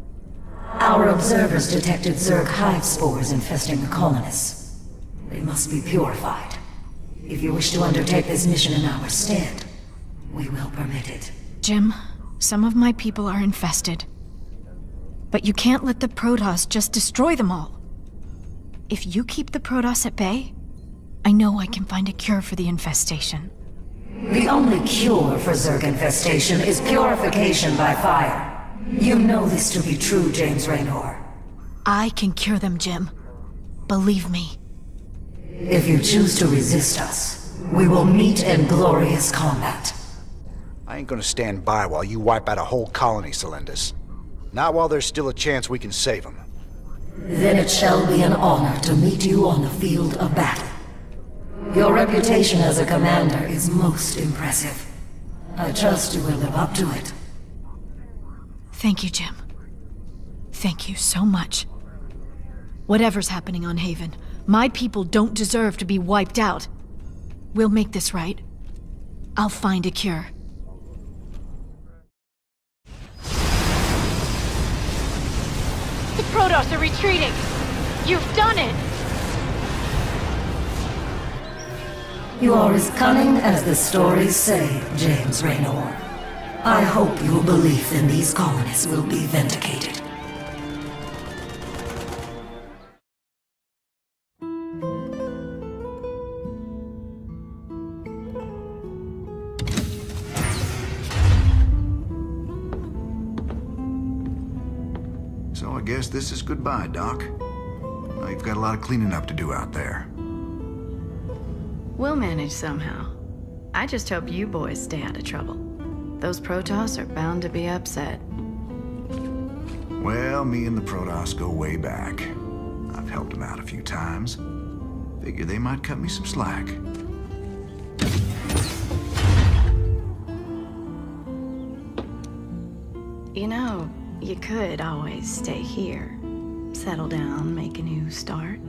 Our observers detected Zerg hive spores infesting the colonists. They must be purified. If you wish to undertake this mission in our stead, we will permit it. Jim, some of my people are infested. But you can't let the Protoss just destroy them all. If you keep the Protoss at bay, I know I can find a cure for the infestation. The only cure for Zerg infestation is purification by fire. You know this to be true, James Raynor. I can cure them, Jim. Believe me. If you choose to resist us, we will meet in glorious combat. I ain't gonna stand by while you wipe out a whole colony, Celendis. Not while there's still a chance we can save them. Then it shall be an honor to meet you on the field of battle. Your reputation as a commander is most impressive. I trust you will live up to it. Thank you, Jim. Thank you so much. Whatever's happening on Haven, my people don't deserve to be wiped out. We'll make this right. I'll find a cure. The Protoss are retreating! You've done it! You are as cunning as the stories say, James Raynor. I hope your belief in these colonists will be vindicated. So I guess this is goodbye, Doc. Well, you've got a lot of cleaning up to do out there. We'll manage somehow. I just hope you boys stay out of trouble. Those Protoss are bound to be upset. Well, me and the Protoss go way back. I've helped them out a few times. Figure they might cut me some slack. You know, you could always stay here. Settle down, make a new start.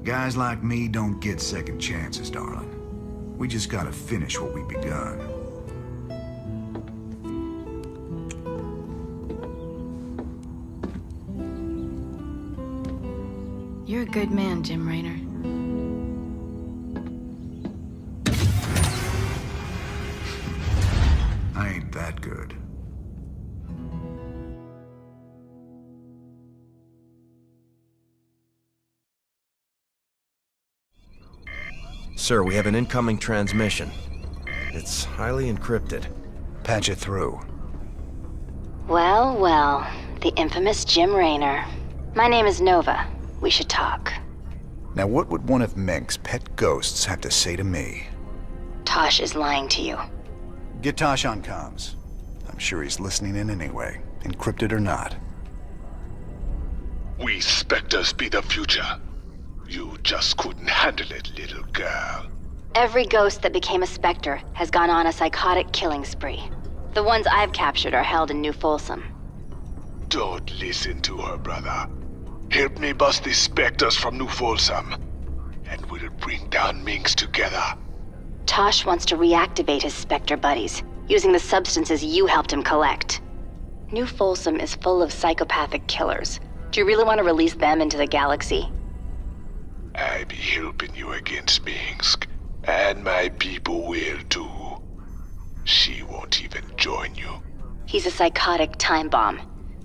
Guys like me don't get second chances, darling. We just gotta finish what we begun. You're a good man, Jim Raynor. I ain't that good. Sir, we have an incoming transmission. It's highly encrypted. Patch it through. Well, well, the infamous Jim Raynor. My name is Nova. We should talk. Now what would one of Menk's pet ghosts have to say to me? Tosh is lying to you. Get Tosh on comms. I'm sure he's listening in anyway, encrypted or not. We Spectres be the future. You just couldn't handle it, little girl. Every ghost that became a Spectre has gone on a psychotic killing spree. The ones I've captured are held in New Folsom. Don't listen to her, brother. Help me bust these Spectres from New Folsom, and we'll bring down Minx together. Tosh wants to reactivate his Spectre buddies, using the substances you helped him collect. New Folsom is full of psychopathic killers. Do you really want to release them into the galaxy? I be helping you against Minx, and my people will too. She won't even join you. He's a psychotic time bomb.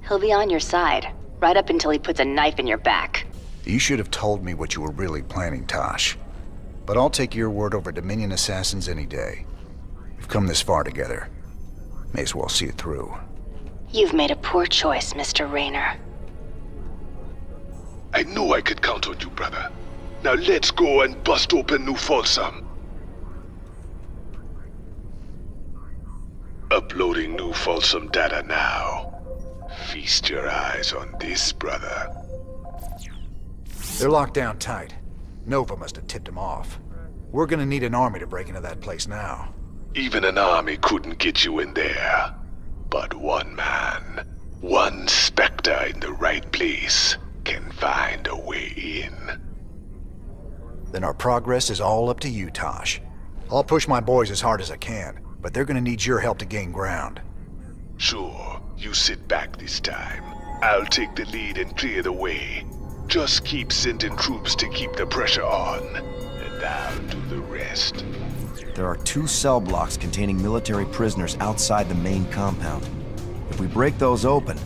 He'll be on your side, right up until he puts a knife in your back. You should have told me what you were really planning, Tosh. But I'll take your word over Dominion assassins any day. We've come this far together. May as well see it through. You've made a poor choice, Mr. Raynor. I knew I could count on you, brother. Now let's go and bust open New Folsom. Uploading New Folsom data now. Feast your eyes on this, brother. They're locked down tight. Nova must have tipped them off. We're gonna need an army to break into that place now. Even an army couldn't get you in there. But one man, one Spectre in the right place, can find a way in. Then our progress is all up to you, Tosh. I'll push my boys as hard as I can, but they're gonna need your help to gain ground. Sure, you sit back this time. I'll take the lead and clear the way. Just keep sending troops to keep the pressure on, and I'll do the rest. There are 2 cell blocks containing military prisoners outside the main compound. If we break those open,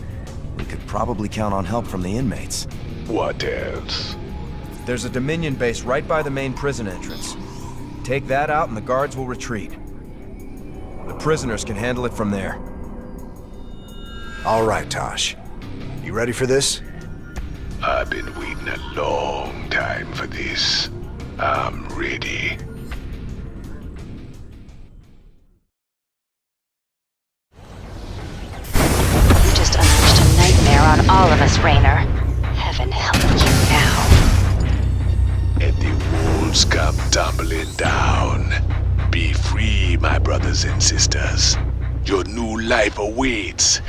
we could probably count on help from the inmates. What else? There's a Dominion base right by the main prison entrance. Take that out and the guards will retreat. The prisoners can handle it from there. All right, Tosh. You ready for this? I've been waiting a long time for this. I'm ready. You just unleashed a nightmare on all of us, Raynor. Heaven help you now. And the walls come tumbling down. Be free, my brothers and sisters. Your new life awaits.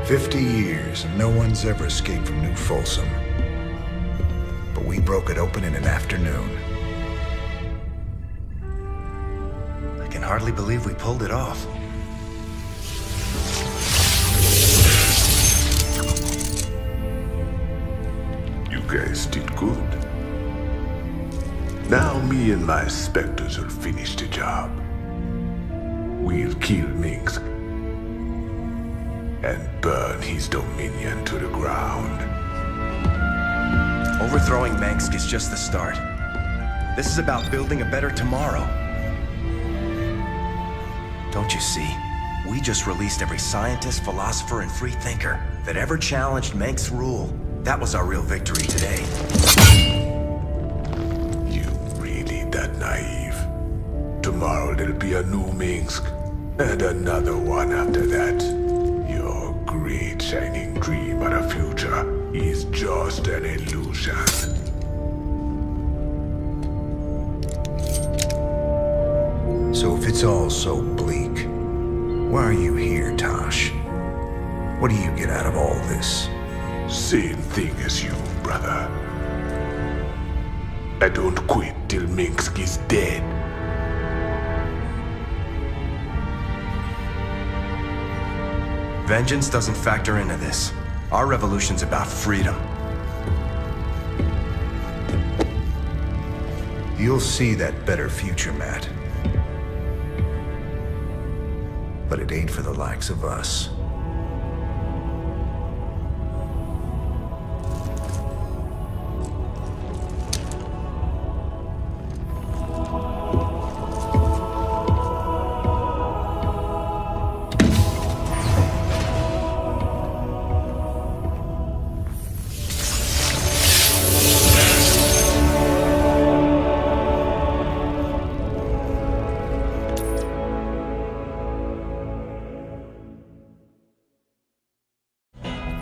50 years and no one's ever escaped from New Folsom. But we broke it open in an afternoon. I can hardly believe we pulled it off. You guys did good. Now me and my Spectres will finish the job. We'll kill Minx and burn his dominion to the ground. Overthrowing Mengsk is just the start. This is about building a better tomorrow. Don't you see? We just released every scientist, philosopher, and free thinker that ever challenged Mengsk's rule. That was our real victory today. You really that naive? Tomorrow there'll be a new Minsk, and another one after that. Your great shining dream of the future is just an illusion. So if it's all so bleak, why are you here, Tosh? What do you get out of all this? Same thing as you, brother. I don't quit till Minsk is dead. Vengeance doesn't factor into this. Our revolution's about freedom. You'll see that better future, Matt. But it ain't for the likes of us.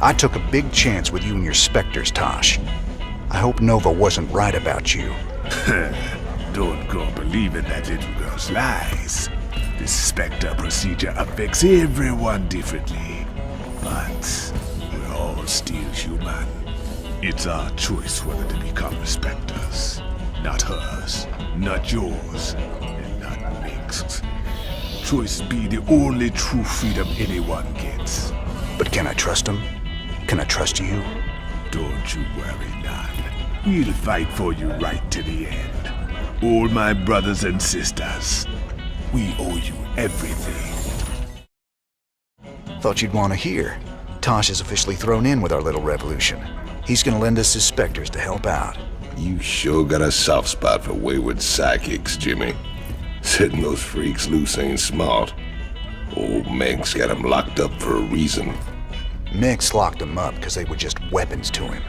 I took a big chance with you and your specters, Tosh. I hope Nova wasn't right about you. Don't go believing that little girl's lies. This Spectre procedure affects everyone differently. But we're all still human. It's our choice whether to become Spectres. Not hers, not yours, and not Mink's. Choice be the only true freedom anyone gets. But can I trust him? Can I trust you? Don't you worry, none. We'll fight for you right to the end. All my brothers and sisters, we owe you everything. Thought you'd want to hear. Tosh is officially thrown in with our little revolution. He's gonna lend us his specters to help out. You sure got a soft spot for wayward psychics, Jimmy. Setting those freaks loose ain't smart. Old Meg's got them locked up for a reason. Meg's locked them up because they were just weapons to him.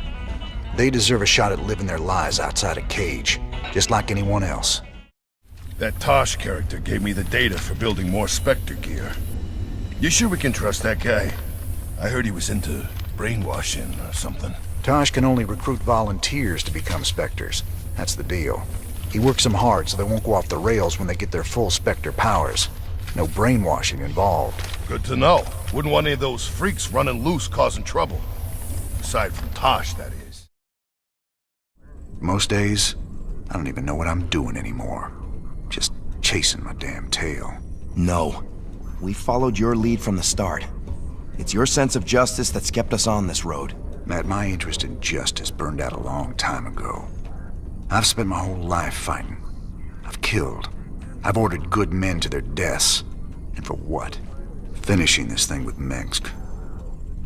They deserve a shot at living their lives outside a cage, just like anyone else. That Tosh character gave me the data for building more Spectre gear. You sure we can trust that guy? I heard he was into brainwashing or something. Tosh can only recruit volunteers to become Spectres. That's the deal. He works them hard so they won't go off the rails when they get their full Spectre powers. No brainwashing involved. Good to know. Wouldn't want any of those freaks running loose causing trouble. Aside from Tosh, that is. Most days, I don't even know what I'm doing anymore. Just chasing my damn tail. No. We followed your lead from the start. It's your sense of justice that's kept us on this road. Matt, my interest in justice burned out a long time ago. I've spent my whole life fighting. I've killed. I've ordered good men to their deaths. And for what? Finishing this thing with Minsk.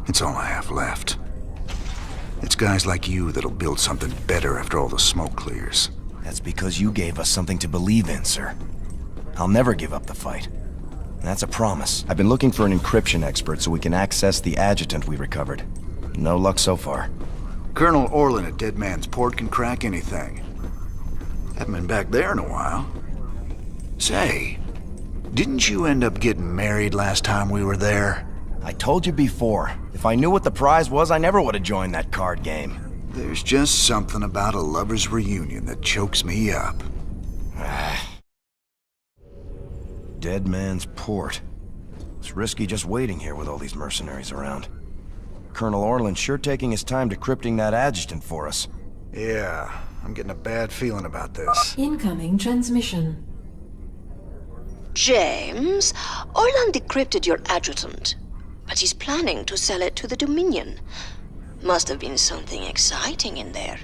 It's all I have left. It's guys like you that'll build something better after all the smoke clears. That's because you gave us something to believe in, sir. I'll never give up the fight. That's a promise. I've been looking for an encryption expert so we can access the adjutant we recovered. No luck so far. Colonel Orlin at Dead Man's Port can crack anything. Haven't been back there in a while. Say, didn't you end up getting married last time we were there? I told you before. If I knew what the prize was, I never would have joined that card game. There's just something about a lover's reunion that chokes me up. Dead Man's Port. It's risky just waiting here with all these mercenaries around. Colonel Orlin's sure taking his time decrypting that adjutant for us. Yeah, I'm getting a bad feeling about this. Incoming transmission. James, Orlan decrypted your adjutant, but he's planning to sell it to the Dominion. Must have been something exciting in there.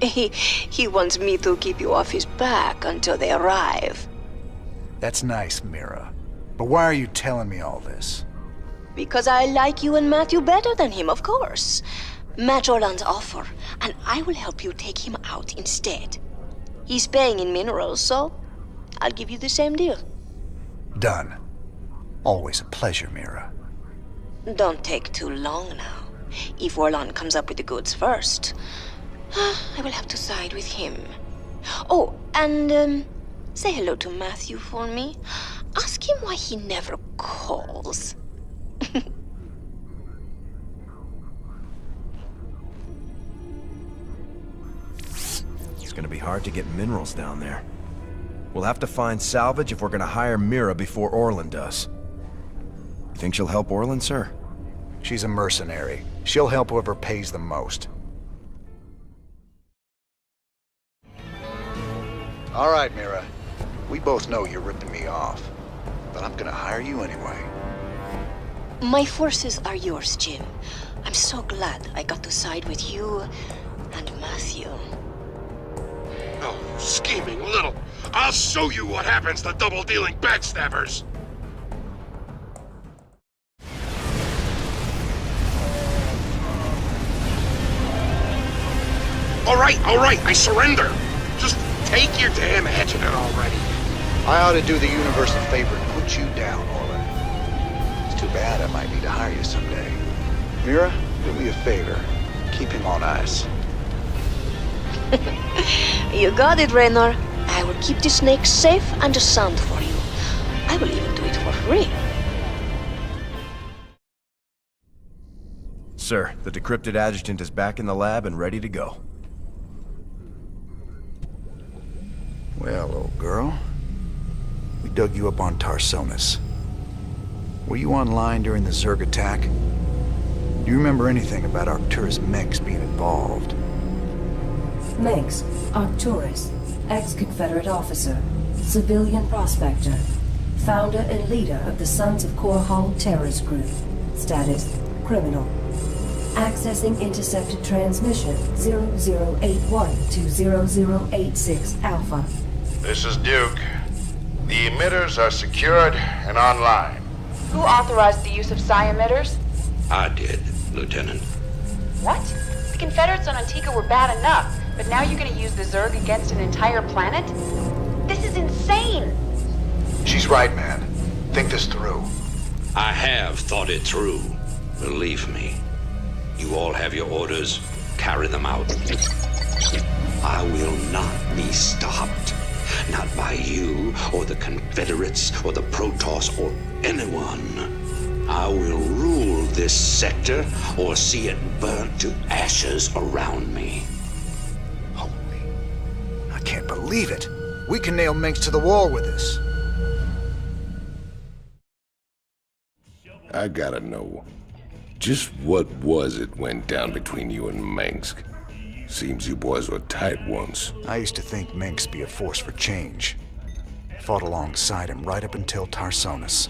He wants me to keep you off his back until they arrive. That's nice, Mira. But why are you telling me all this? Because I like you and Matthew better than him, of course. Match Orlan's offer, and I will help you take him out instead. He's paying in minerals, so I'll give you the same deal. Done. Always a pleasure, Mira. Don't take too long now. If Orlan comes up with the goods first, I will have to side with him. Oh, and say hello to Matthew for me. Ask him why he never calls. It's gonna be hard to get minerals down there. We'll have to find salvage if we're gonna hire Mira before Orlan does. You think she'll help Orlan, sir? She's a mercenary. She'll help whoever pays the most. All right, Mira. We both know you're ripping me off, but I'm gonna hire you anyway. My forces are yours, Jim. I'm so glad I got to side with you and Matthew. Oh, scheming little. I'll show you what happens to double-dealing backstabbers. All right, I surrender. Just take your damn adjutant already. I ought to do the universe a favor and put you down, Orlan. It's too bad I might need to hire you someday. Mira, do me a favor. Keep him on ice. You got it, Raynor. I will keep the snake safe and sound for you. I will even do it for free. Sir, the decrypted adjutant is back in the lab and ready to go. Well, old girl, we dug you up on Tarsonis. Were you online during the Zerg attack? Do you remember anything about Arcturus Mengs being involved? Mengs, Arcturus, ex-Confederate officer, civilian prospector, founder and leader of the Sons of Korhal terrorist group. Status, criminal. Accessing intercepted transmission 0081 to 0086 Alpha. This is Duke. The emitters are secured and online. Who authorized the use of psi emitters? I did, Lieutenant. What? The Confederates on Antigua were bad enough, but now you're gonna use the Zerg against an entire planet? This is insane! She's right, man. Think this through. I have thought it through. Believe me. You all have your orders. Carry them out. I will not be stopped. Not by you, or the Confederates, or the Protoss, or anyone. I will rule this sector, or see it burnt to ashes around me. I can't believe it. We can nail Mengs to the wall with this. I gotta know, just what was it went down between you and Mengs? Seems you boys were tight once. I used to think Mengs be a force for change. Fought alongside him right up until Tarsonis.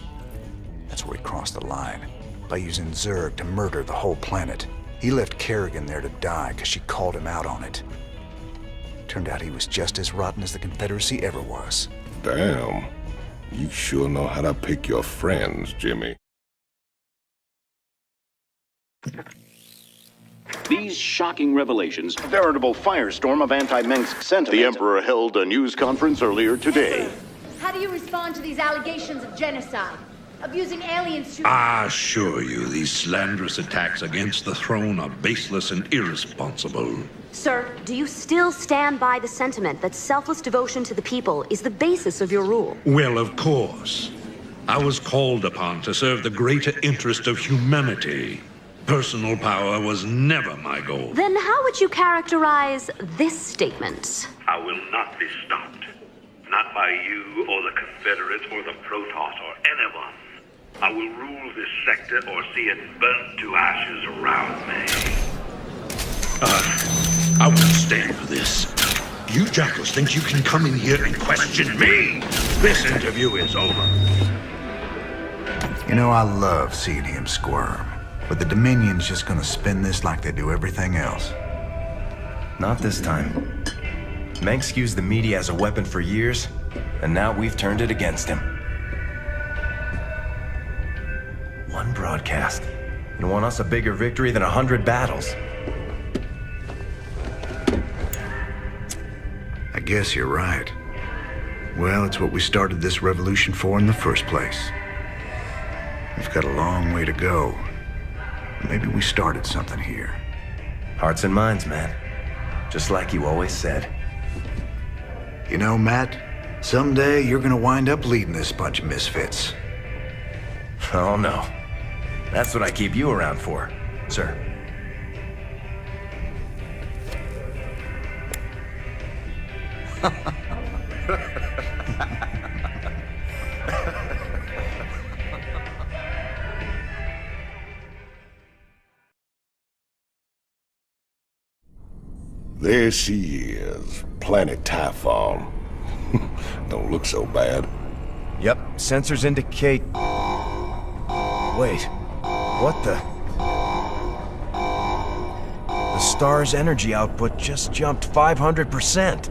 That's where he crossed the line, by using Zerg to murder the whole planet. He left Kerrigan there to die because she called him out on it. Turned out he was just as rotten as the Confederacy ever was. Damn. You sure know how to pick your friends, Jimmy. These shocking revelations, a veritable firestorm of anti-Mengsk sentiment. The Emperor held a news conference earlier today. How do you respond to these allegations of genocide? Of using aliens to... I assure you, these slanderous attacks against the throne are baseless and irresponsible. Sir, do you still stand by the sentiment that selfless devotion to the people is the basis of your rule? Well, of course. I was called upon to serve the greater interest of humanity. Personal power was never my goal. Then how would you characterize this statement? I will not be stopped. Not by you or the Confederates or the Protoss or anyone. I will rule this sector or see it burnt to ashes around me. I won't stand for this. You jackals think you can come in here and question me? This interview is over. You know, I love seeing him squirm. But the Dominion's just gonna spin this like they do everything else. Not this time. Mengs used the media as a weapon for years, and now we've turned it against him. One broadcast. And won us a bigger victory than 100 battles. I guess you're right. Well, it's what we started this revolution for in the first place. We've got a long way to go. Maybe we started something here. Hearts and minds, man. Just like you always said. You know, Matt, someday you're gonna wind up leading this bunch of misfits. Oh, no. That's what I keep you around for, sir. There she is, Planet Typhon. Don't look so bad. Yep, sensors indicate... Wait, what the... The star's energy output just jumped 500%.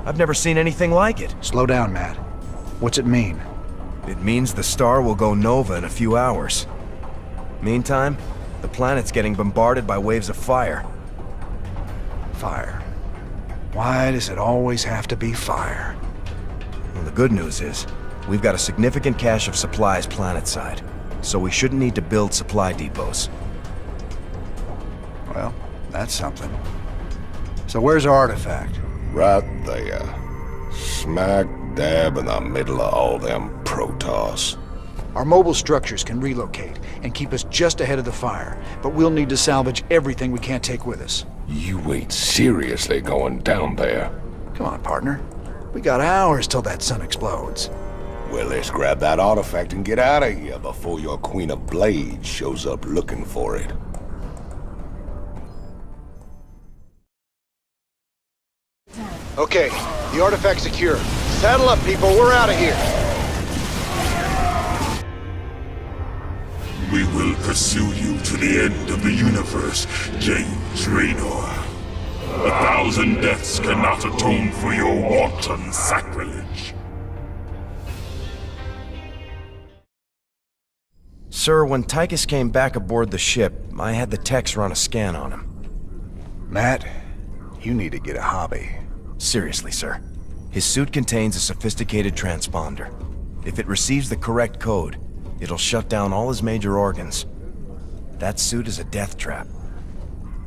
I've never seen anything like it. Slow down, Matt. What's it mean? It means the star will go nova in a few hours. Meantime, the planet's getting bombarded by waves of fire. Fire. Why does it always have to be fire? Well, the good news is, we've got a significant cache of supplies planetside, so we shouldn't need to build supply depots. Well, that's something. So where's our artifact? Right there. Smack dab in the middle of all them Protoss. Our mobile structures can relocate and keep us just ahead of the fire, but we'll need to salvage everything we can't take with us. You ain't seriously going down there. Come on, partner. We got hours till that sun explodes. Well, let's grab that artifact and get out of here before your Queen of Blades shows up looking for it. Okay, the artifact's secure. Saddle up, people. We're out of here. We will pursue you to the end of the universe, James Raynor. 1,000 deaths cannot atone for your wanton sacrilege. Sir, when Tychus came back aboard the ship, I had the techs run a scan on him. Matt, you need to get a hobby. Seriously, sir. His suit contains a sophisticated transponder. If it receives the correct code, it'll shut down all his major organs. That suit is a death trap.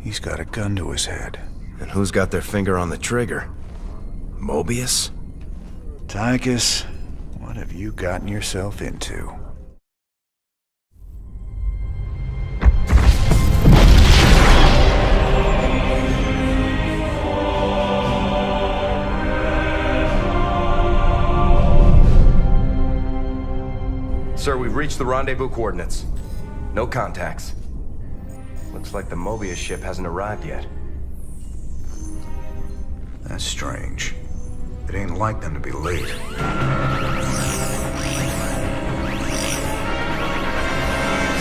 He's got a gun to his head. And who's got their finger on the trigger? Mobius? Tychus, what have you gotten yourself into? Sir, we've reached the rendezvous coordinates. No contacts. Looks like the Mobius ship hasn't arrived yet. That's strange. It ain't like them to be late.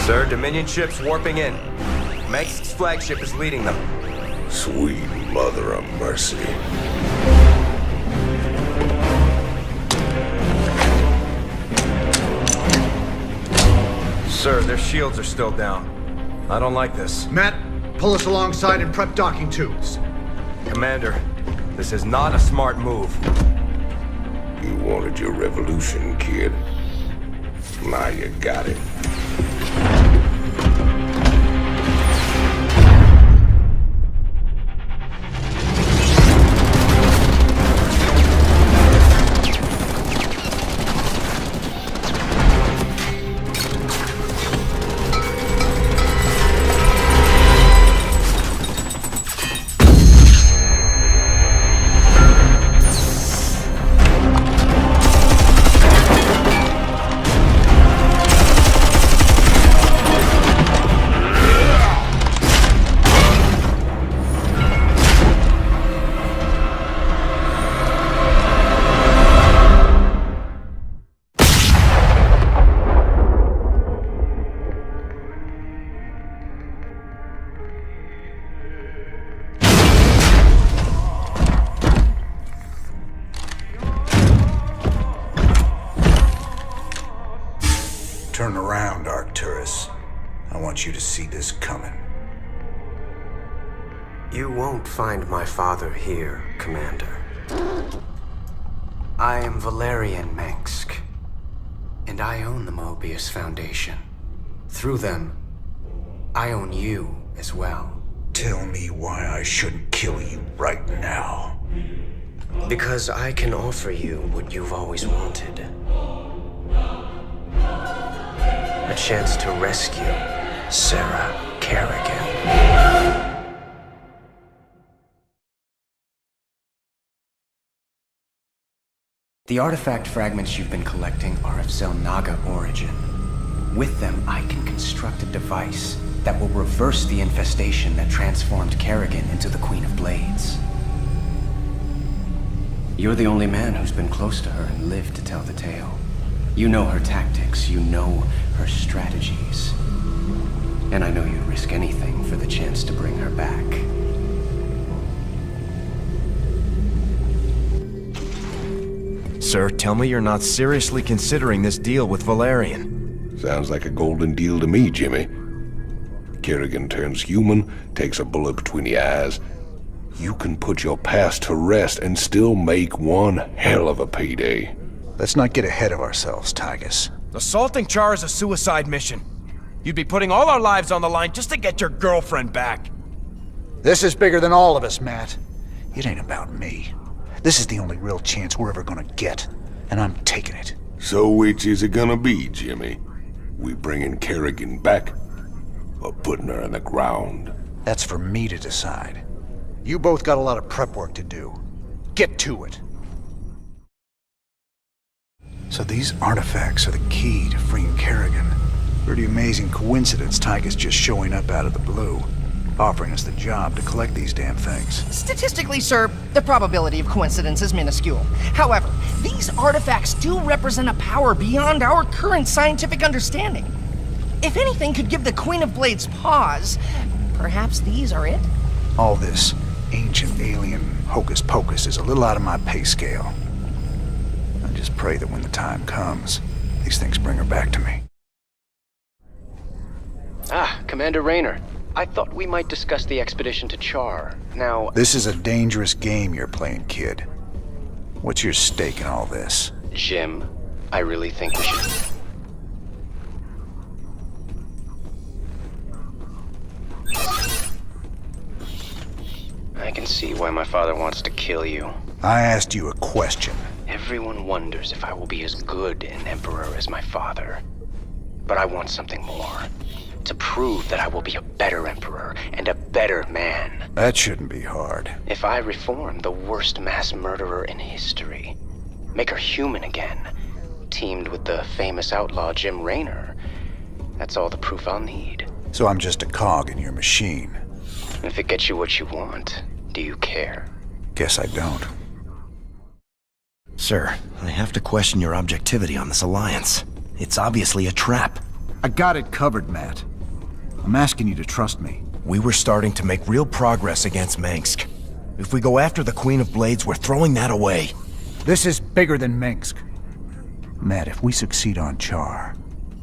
Sir, Dominion ships warping in. Mengsk's flagship is leading them. Sweet mother of mercy. Sir, their shields are still down. I don't like this. Matt, pull us alongside and prep docking tubes. Commander, this is not a smart move. You wanted your revolution, kid. Now you got it. Turn around, Arcturus. I want you to see this coming. You won't find my father here, Commander. I am Valerian Mengsk, and I own the Mobius Foundation. Through them, I own you as well. Tell me why I shouldn't kill you right now. Because I can offer you what you've always wanted. A chance to rescue Sarah Kerrigan. The artifact fragments you've been collecting are of Xel'Naga origin. With them, I can construct a device that will reverse the infestation that transformed Kerrigan into the Queen of Blades. You're the only man who's been close to her and lived to tell the tale. You know her tactics, you know her strategies. And I know you'd risk anything for the chance to bring her back. Sir, tell me you're not seriously considering this deal with Valerian. Sounds like a golden deal to me, Jimmy. Kerrigan turns human, takes a bullet between the eyes. You can put your past to rest and still make one hell of a payday. Let's not get ahead of ourselves, Tychus. Assaulting Char is a suicide mission. You'd be putting all our lives on the line just to get your girlfriend back. This is bigger than all of us, Matt. It ain't about me. This is the only real chance we're ever gonna get, and I'm taking it. So which is it gonna be, Jimmy? We bringing Kerrigan back, or putting her in the ground? That's for me to decide. You both got a lot of prep work to do. Get to it. So these artifacts are the key to freeing Kerrigan. Pretty amazing coincidence Tychus just showing up out of the blue, offering us the job to collect these damn things. Statistically, sir, the probability of coincidence is minuscule. However, these artifacts do represent a power beyond our current scientific understanding. If anything could give the Queen of Blades pause, perhaps these are it? All this ancient alien hocus-pocus is a little out of my pay scale. I just pray that when the time comes, these things bring her back to me. Ah, Commander Raynor. I thought we might discuss the expedition to Char. Now... This is a dangerous game you're playing, kid. What's your stake in all this? Jim, I really think we should... I can see why my father wants to kill you. I asked you a question. Everyone wonders if I will be as good an emperor as my father. But I want something more. To prove that I will be a better emperor and a better man. That shouldn't be hard. If I reform the worst mass murderer in history, make her human again, teamed with the famous outlaw Jim Raynor, that's all the proof I'll need. So I'm just a cog in your machine. If it gets you what you want, do you care? Guess I don't. Sir, I have to question your objectivity on this alliance. It's obviously a trap. I got it covered, Matt. I'm asking you to trust me. We were starting to make real progress against Mengsk. If we go after the Queen of Blades, we're throwing that away. This is bigger than Mengsk. Matt, if we succeed on Char,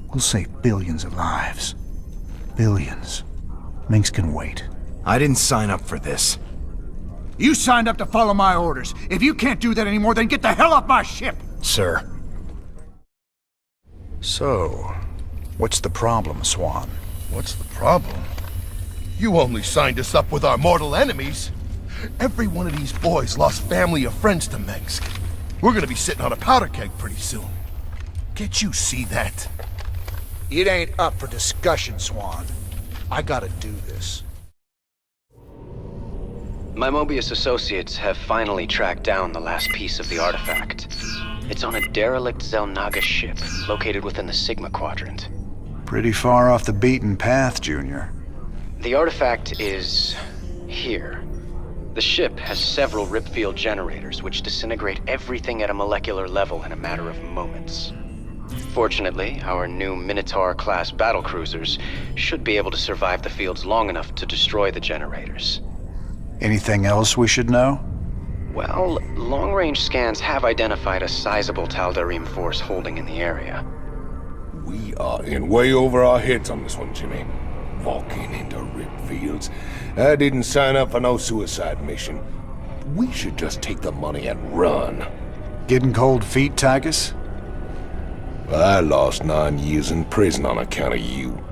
we'll save billions of lives. Billions. Mengsk can wait. I didn't sign up for this. You signed up to follow my orders. If you can't do that anymore, then get the hell off my ship! Sir. So, what's the problem, Swan? What's the problem? You only signed us up with our mortal enemies. Every one of these boys lost family or friends to Mengsk. We're gonna be sitting on a powder keg pretty soon. Can't you see that? It ain't up for discussion, Swan. I gotta do this. My Mobius associates have finally tracked down the last piece of the artifact. It's on a derelict Xel'Naga ship located within the Sigma Quadrant. Pretty far off the beaten path, Junior. The artifact is... here. The ship has several ripfield generators which disintegrate everything at a molecular level in a matter of moments. Fortunately, our new Minotaur-class battlecruisers should be able to survive the fields long enough to destroy the generators. Anything else we should know? Well, long-range scans have identified a sizable Tal'Darim force holding in the area. We are in way over our heads on this one, Jimmy. Walking into ripfields. I didn't sign up for no suicide mission. We should just take the money and run. Getting cold feet, Tychus? I lost 9 years in prison on account of you.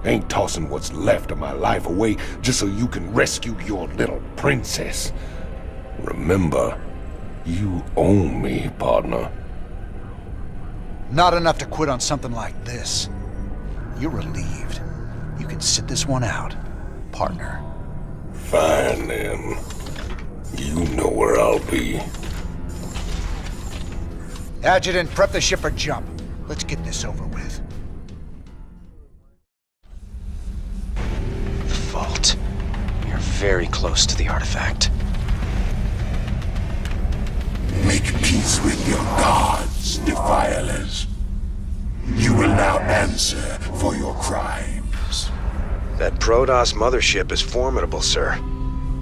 Ain't tossing what's left of my life away just so you can rescue your little princess. Remember, you own me, partner. Not enough to quit on something like this. You're relieved. You can sit this one out, partner. Fine, then. You know where I'll be. Adjutant, prep the ship for jump. Let's get this over with. Vault. You're very close to the artifact. Make peace with your gods, defilers. You will now answer for your crimes. That Protoss mothership is formidable, sir.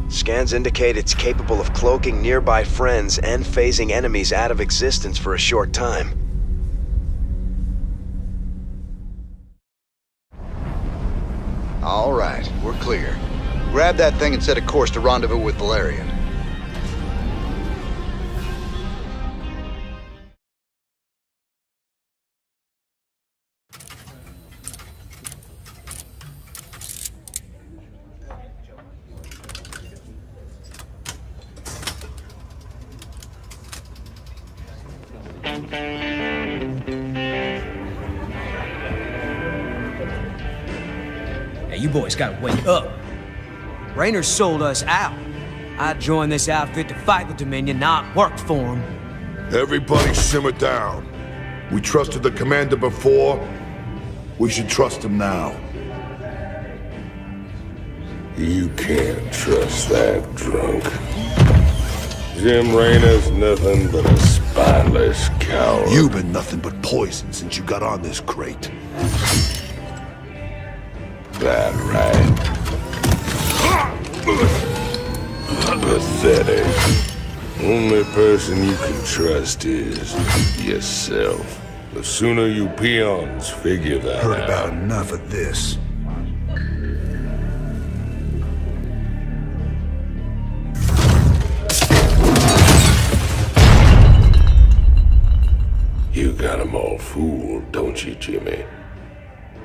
Scans indicate it's capable of cloaking nearby friends and phasing enemies out of existence for a short time. All right, we're clear. Grab that thing and set a course to rendezvous with Valerian. you boys gotta wake up. Raynor sold us out. I joined this outfit to fight the Dominion, not work for him. Everybody simmer down. We trusted the commander before. We should trust him now. You can't trust that drunk. Jim Raynor's nothing but a spineless coward. You've been nothing but poison since you got on this crate. That right. Pathetic. Only person you can trust is yourself. The sooner you peons figure that out. Heard about enough of this. You got 'em all fooled, don't you, Jimmy?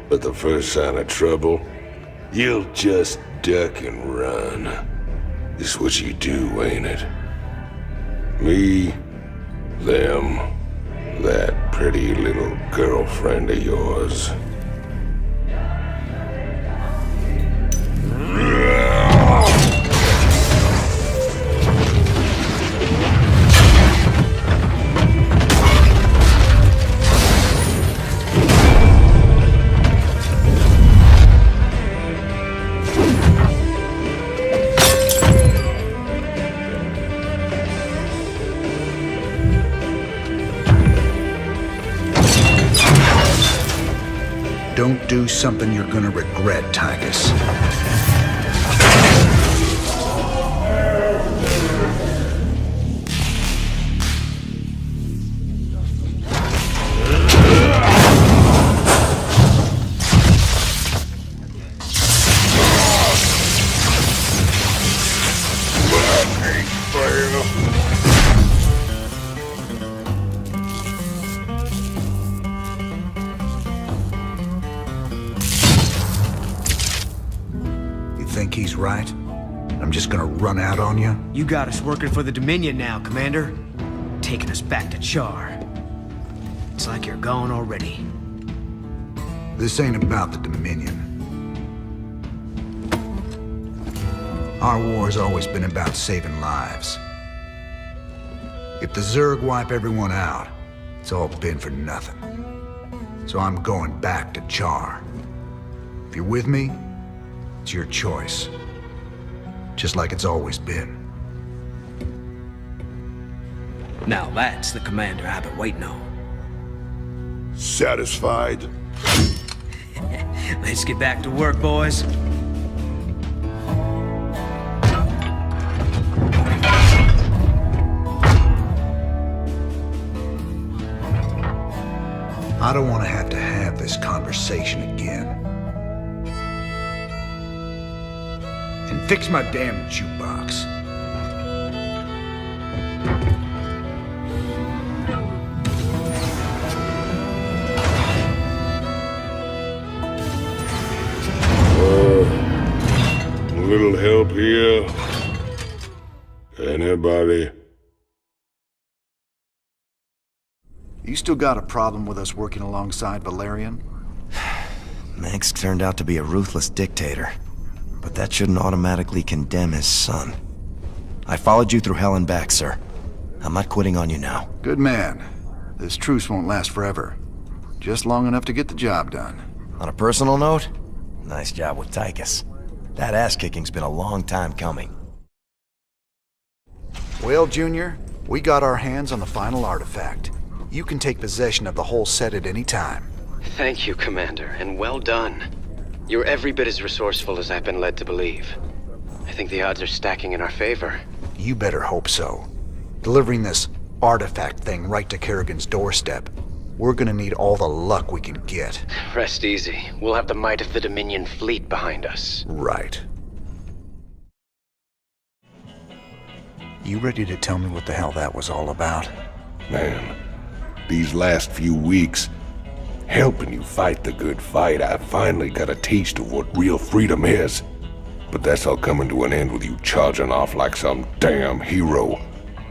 But the first sign of trouble, you'll just duck and run. It's what you do, ain't it? Me, them, that pretty little girlfriend of yours. Don't do something you're gonna regret, Tychus. Think he's right? I'm just gonna run out on you? You got us working for the Dominion now, Commander. Taking us back to Char. It's like you're gone already. This ain't about the Dominion. Our war's always been about saving lives. If the Zerg wipe everyone out, it's all been for nothing. So I'm going back to Char. If you're with me, it's your choice. Just like it's always been. Now that's the commander I've been waiting on. Satisfied? Let's get back to work, boys. I don't want to have this conversation again. And fix my damn jukebox. A little help here? Anybody? You still got a problem with us working alongside Valerian? Manx turned out to be a ruthless dictator. But that shouldn't automatically condemn his son. I followed you through hell and back, sir. I'm not quitting on you now. Good man. This truce won't last forever. Just long enough to get the job done. On a personal note, nice job with Tychus. That ass-kicking's been a long time coming. Well, Junior, we got our hands on the final artifact. You can take possession of the whole set at any time. Thank you, Commander, and well done. You're every bit as resourceful as I've been led to believe. I think the odds are stacking in our favor. You better hope so. Delivering this artifact thing right to Kerrigan's doorstep. We're gonna need all the luck we can get. Rest easy. We'll have the might of the Dominion fleet behind us. Right. You ready to tell me what the hell that was all about? Man, these last few weeks, helping you fight the good fight, I finally got a taste of what real freedom is. But that's all coming to an end with you charging off like some damn hero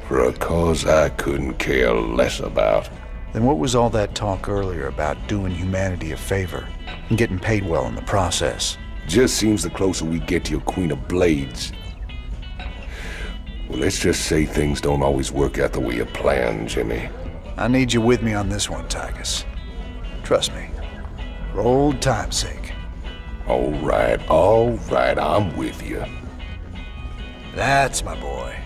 for a cause I couldn't care less about. Then what was all that talk earlier about doing humanity a favor and getting paid well in the process? Just seems the closer we get to your Queen of Blades. Well, let's just say things don't always work out the way you planned, Jimmy. I need you with me on this one, Tychus. Trust me. For old time's sake. All right, I'm with you. That's my boy.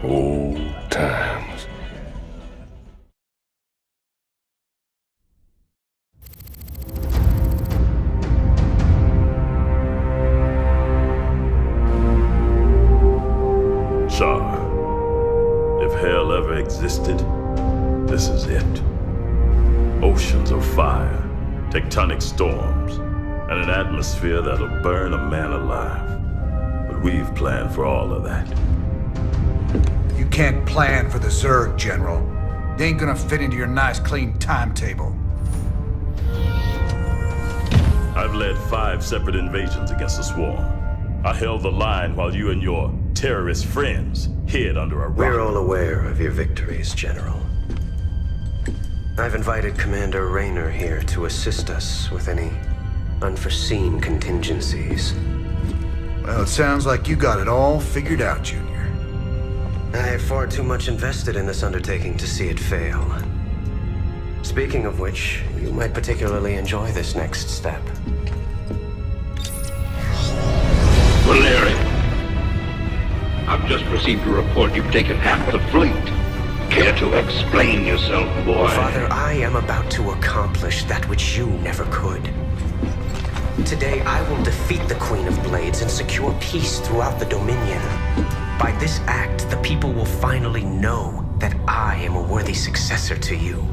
Old times. Char, if hell ever existed, this is it. Oceans of fire, tectonic storms, and an atmosphere that'll burn a man alive. But we've planned for all of that. You can't plan for the Zerg, General. They ain't gonna fit into your nice, clean timetable. I've led 5 separate invasions against the Swarm. I held the line while you and your terrorist friends hid under a rock. We're all aware of your victories, General. I've invited Commander Raynor here to assist us with any unforeseen contingencies. Well, it sounds like you got it all figured out, Junior. I have far too much invested in this undertaking to see it fail. Speaking of which, you might particularly enjoy this next step. Valerian, I've just received a report you've taken half the fleet. Care to explain yourself, boy? Father, I am about to accomplish that which you never could. Today, I will defeat the Queen of Blades and secure peace throughout the Dominion. By this act, the people will finally know that I am a worthy successor to you.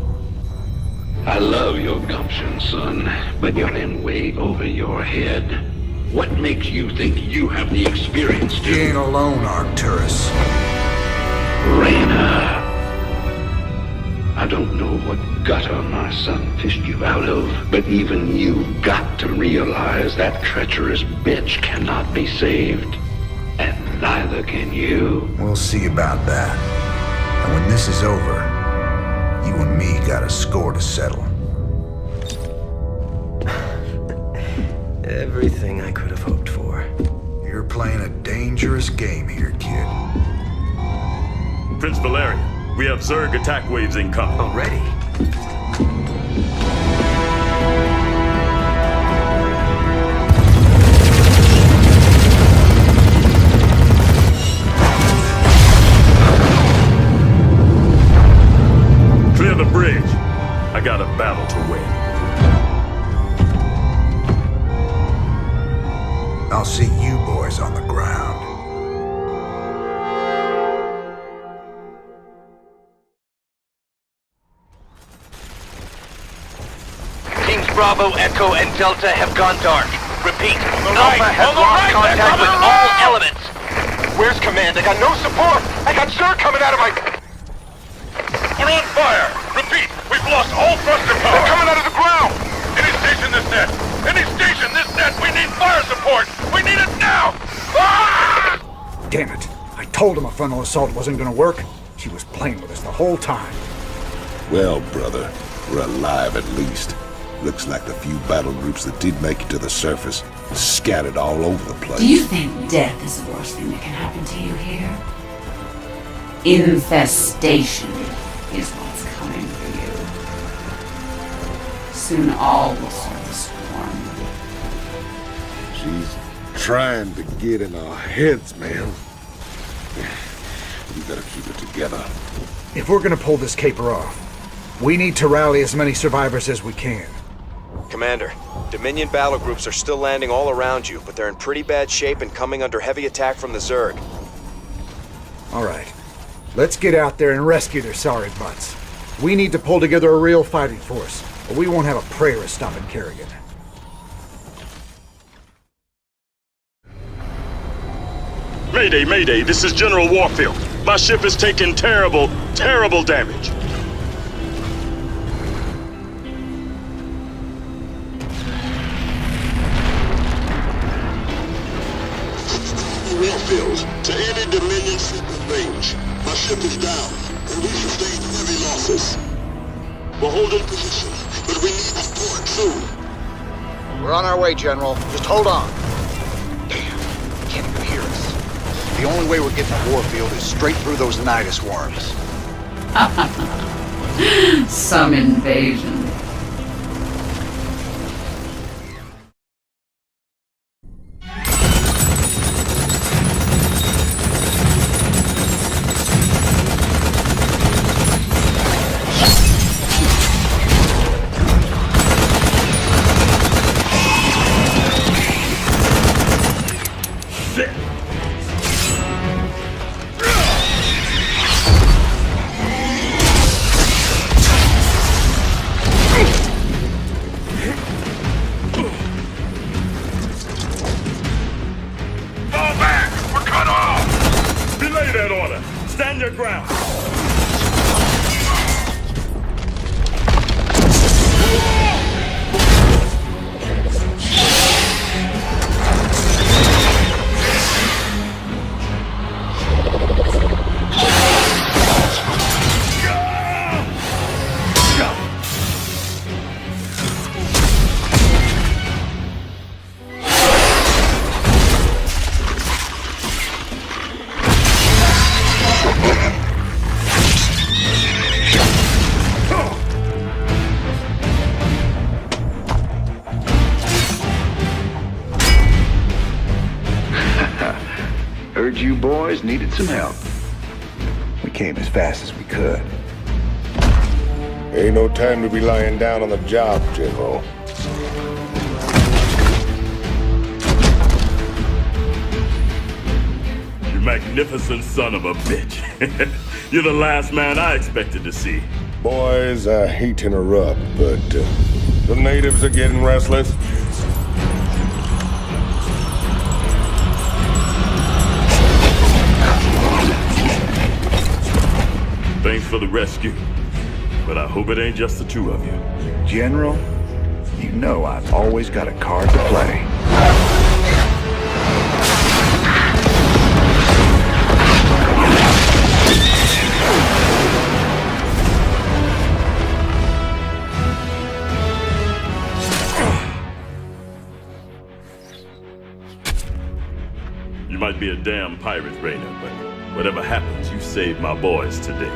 I love your gumption, son, but you're in way over your head. What makes you think you have the experience to... You ain't alone, Arcturus. Raynor. I don't know what gutter my son fished you out of, but even you've got to realize that treacherous bitch cannot be saved. And neither can you. We'll see about that. And when this is over, you and me got a score to settle. Everything I could have hoped for. You're playing a dangerous game here, kid. Prince Valerian, we have Zerg attack waves incoming. Already? Clear the bridge. I got a battle to win. I'll see you boys on the ground. Teams Bravo, Echo, and Delta have gone dark. Repeat, Alpha has lost contact with all elements. Where's command? I got no support! I got Zerg coming out of my... We're on fire! Repeat, we've lost all thruster power! They're coming out of the ground! Any station this net! Any station this net! We need fire support! We need it now! Ah! Damn it. I told him a frontal assault wasn't gonna work. She was playing with us the whole time. Well, brother, we're alive at least. Looks like the few battle groups that did make it to the surface are scattered all over the place. Do you think death is the worst thing that can happen to you here? Infestation is what's coming for you. Soon all will serve the Swarm. She's trying to get in our heads, man. We better keep it together. If we're gonna pull this caper off, we need to rally as many survivors as we can. Commander, Dominion battle groups are still landing all around you, but they're in pretty bad shape and coming under heavy attack from the Zerg. All right. Let's get out there and rescue their sorry butts. We need to pull together a real fighting force, or we won't have a prayer of stopping Kerrigan. Mayday, Mayday, this is General Warfield. My ship is taking terrible, terrible damage. Warfield, to any Dominion ship in range. My ship is down, and we sustained heavy losses. We're holding position, but we need soon. We're on our way, General. Just hold on. Damn, can't even hear us. The only way we're getting to Warfield is straight through those Nidus worms. Some invasion. Stand your ground! Heard you boys needed some help. We came as fast as we could. Ain't no time to be lying down on the job, General. You magnificent son of a bitch. You're the last man I expected to see. Boys, I hate to interrupt, but the natives are getting restless. Thanks for the rescue, but I hope it ain't just the two of you. General, you know I've always got a card to play. You might be a damn pirate, Raynor, but whatever happens, you saved my boys today.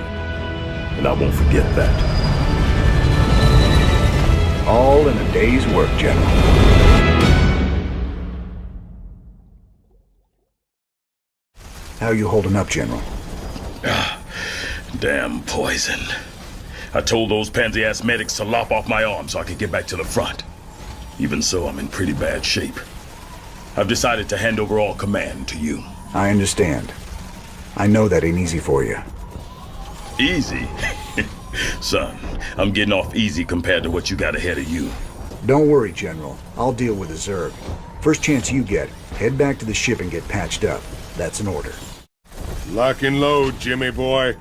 And I won't forget that. All in a day's work, General. How you holding up, General? Damn poison. I told those pansy-ass medics to lop off my arm so I could get back to the front. Even so, I'm in pretty bad shape. I've decided to hand over all command to you. I understand. I know that ain't easy for you. Easy? Son, I'm getting off easy compared to what you got ahead of you. Don't worry, General. I'll deal with the Zerg. First chance you get, head back to the ship and get patched up. That's an order. Lock and load, Jimmy boy.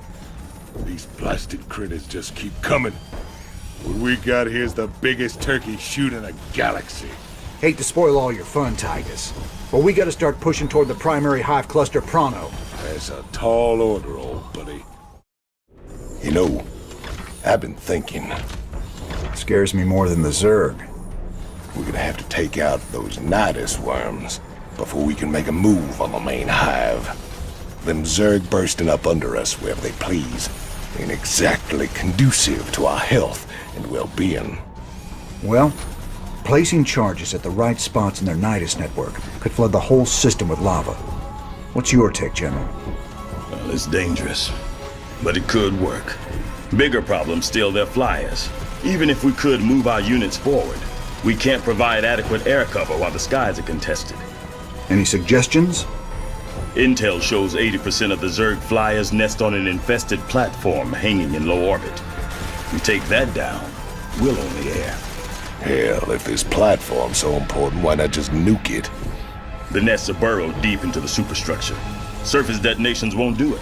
These blasted critters just keep coming. What we got here's the biggest turkey shoot in the galaxy. Hate to spoil all your fun, Titus, but we gotta start pushing toward the primary hive cluster pronto. That's a tall order, old buddy. You know, I've been thinking. Scares me more than the Zerg. We're gonna have to take out those Nidus worms before we can make a move on the main hive. Them Zerg bursting up under us wherever they please ain't exactly conducive to our health and well-being. Well, placing charges at the right spots in their Nidus network could flood the whole system with lava. What's your take, General? Well, it's dangerous, but it could work. Bigger problem still their flyers. Even if we could move our units forward, we can't provide adequate air cover while the skies are contested. Any suggestions? Intel shows 80% of the Zerg flyers nest on an infested platform hanging in low orbit. We take that down, we'll own the air. Hell, if this platform's so important, why not just nuke it? The nests are burrowed deep into the superstructure. Surface detonations won't do it.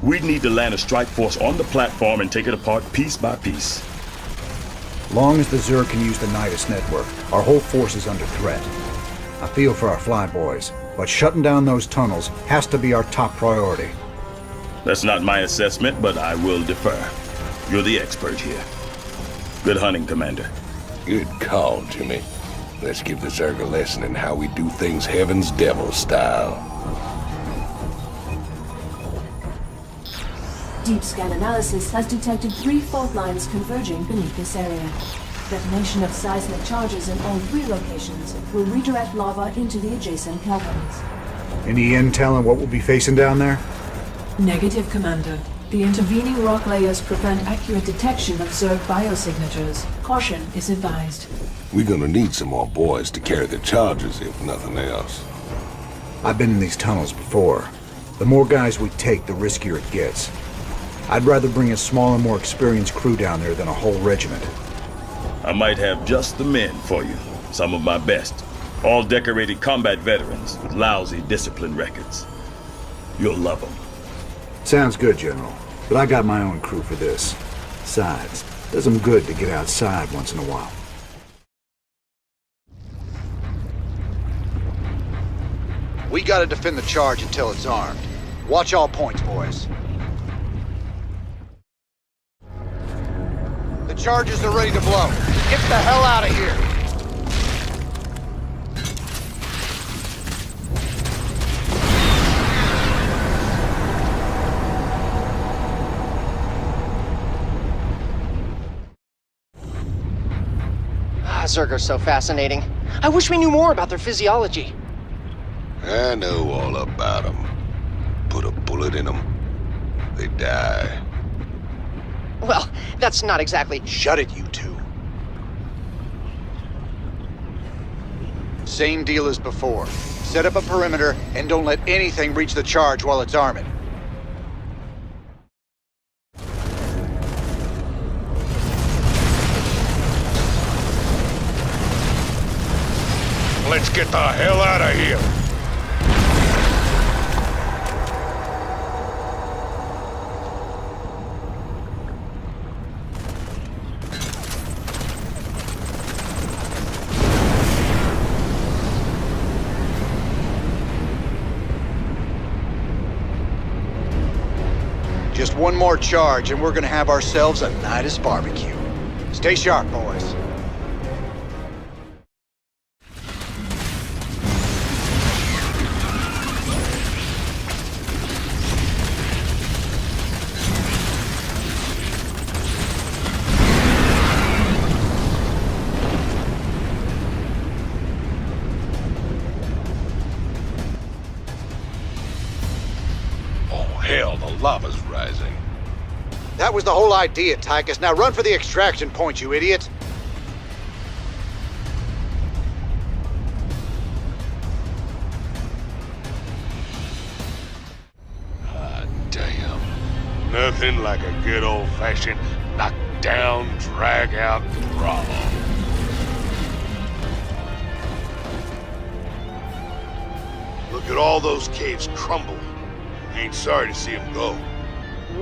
We'd need to land a strike force on the platform and take it apart piece by piece. Long as the Zerg can use the Nidus network, our whole force is under threat. I feel for our flyboys, but shutting down those tunnels has to be our top priority. That's not my assessment, but I will defer. You're the expert here. Good hunting, Commander. Good call, Jimmy. Let's give the Zerg a lesson in how we do things Heaven's Devil style. Deep scan analysis has detected 3 fault lines converging beneath this area. Detonation of seismic charges in all 3 locations will redirect lava into the adjacent caverns. Any intel on what we'll be facing down there? Negative, Commander. The intervening rock layers prevent accurate detection of Zerg biosignatures. Caution is advised. We're gonna need some more boys to carry the charges, if nothing else. I've been in these tunnels before. The more guys we take, the riskier it gets. I'd rather bring a smaller, more experienced crew down there than a whole regiment. I might have just the men for you. Some of my best. All decorated combat veterans with lousy discipline records. You'll love them. Sounds good, General. But I got my own crew for this. Besides, does them good to get outside once in a while. We gotta defend the charge until it's armed. Watch all points, boys. The charges are ready to blow. Get the hell out of here! Zerg are so fascinating. I wish we knew more about their physiology. I know all about them. Put a bullet in them, they die. Well, that's not exactly... Shut it, you two. Same deal as before. Set up a perimeter and don't let anything reach the charge while it's arming. Let's get the hell out of here! Just one more charge and we're gonna have ourselves a Nidus barbecue. Stay sharp, boys. Hell, the lava's rising. That was the whole idea, Tychus. Now run for the extraction point, you idiot! Ah, damn. Nothing like a good old-fashioned knock-down, drag-out brawl. Look at all those caves crumble. Ain't sorry to see them go.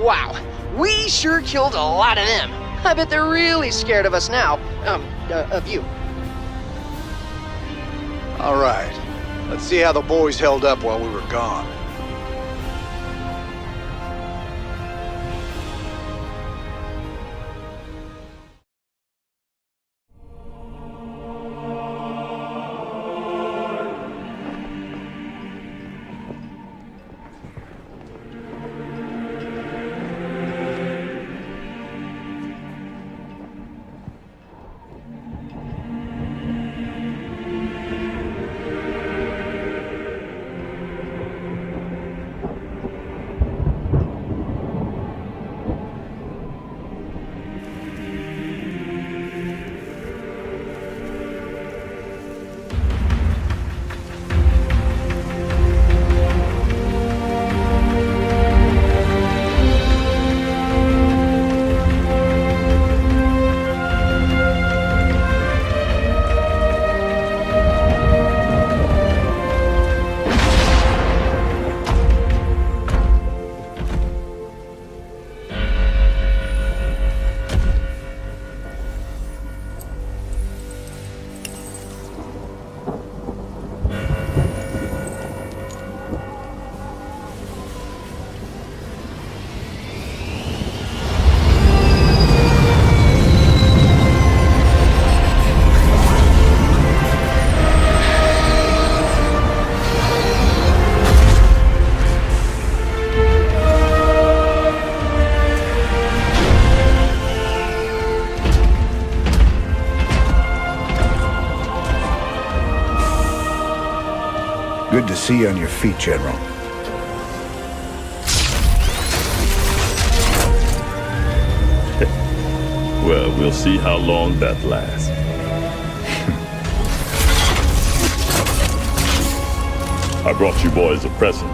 Wow, we sure killed a lot of them. I bet they're really scared of us now. Of you. All right. Let's see how the boys held up while we were gone. Good to see you on your feet, General. Well, we'll see how long that lasts. I brought you boys a present.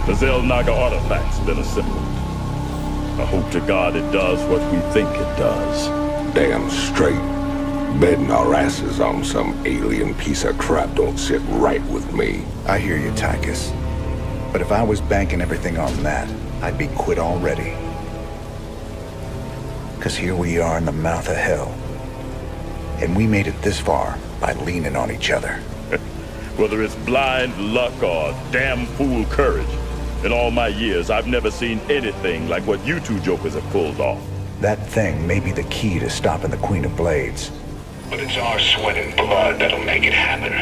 The Xel'Naga artifact's been assembled. I hope to God it does what we think it does. Damn straight. Betting our asses on some alien piece of crap don't sit right with me. I hear you, Tychus. But if I was banking everything on that, I'd be quit already. 'Cause here we are in the mouth of hell. And we made it this far by leaning on each other. Whether it's blind luck or damn fool courage, in all my years, I've never seen anything like what you two jokers have pulled off. That thing may be the key to stopping the Queen of Blades. But it's our sweat and blood that'll make it happen.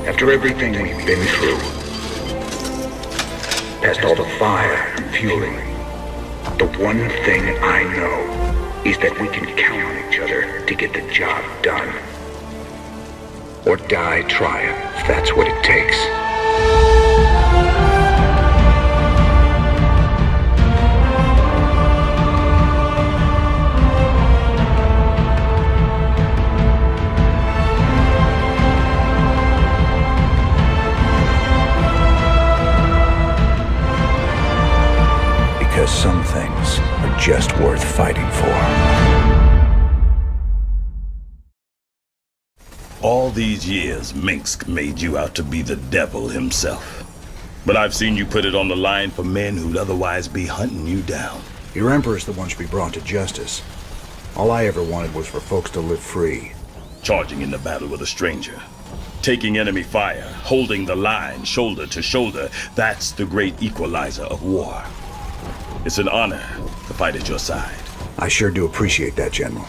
After everything we've been through, past all the fire and fueling, the one thing I know is that we can count on each other to get the job done. Or die trying, if that's what it takes. Because some things are just worth fighting for. All these years, Minsk made you out to be the devil himself. But I've seen you put it on the line for men who'd otherwise be hunting you down. Your Emperor's the one should be brought to justice. All I ever wanted was for folks to live free. Charging in the battle with a stranger. Taking enemy fire, holding the line shoulder to shoulder. That's the great equalizer of war. It's an honor to fight at your side. I sure do appreciate that, General.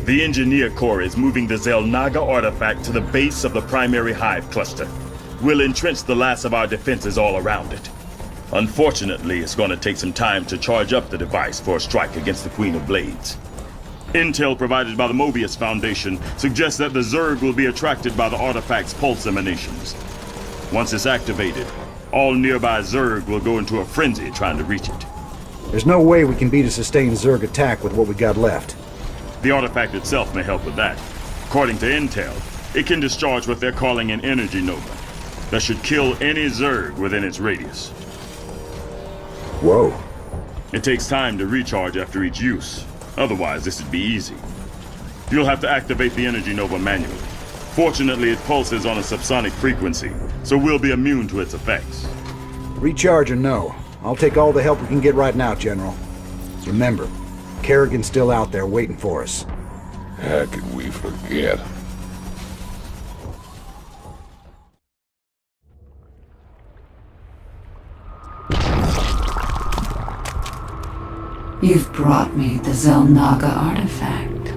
The Engineer Corps is moving the Xel'Naga artifact to the base of the primary hive cluster. We'll entrench the last of our defenses all around it. Unfortunately, it's going to take some time to charge up the device for a strike against the Queen of Blades. Intel provided by the Mobius Foundation suggests that the Zerg will be attracted by the artifact's pulse emanations. Once it's activated, all nearby Zerg will go into a frenzy trying to reach it. There's no way we can beat a sustained Zerg attack with what we got left. The artifact itself may help with that. According to Intel, it can discharge what they're calling an energy nova that should kill any Zerg within its radius. Whoa. It takes time to recharge after each use. Otherwise, this would be easy. You'll have to activate the energy nova manually. Fortunately, it pulses on a subsonic frequency, so we'll be immune to its effects. Recharge or no, I'll take all the help we can get right now, General. Remember, Kerrigan's still out there waiting for us. How could we forget? You've brought me the Xel'Naga artifact.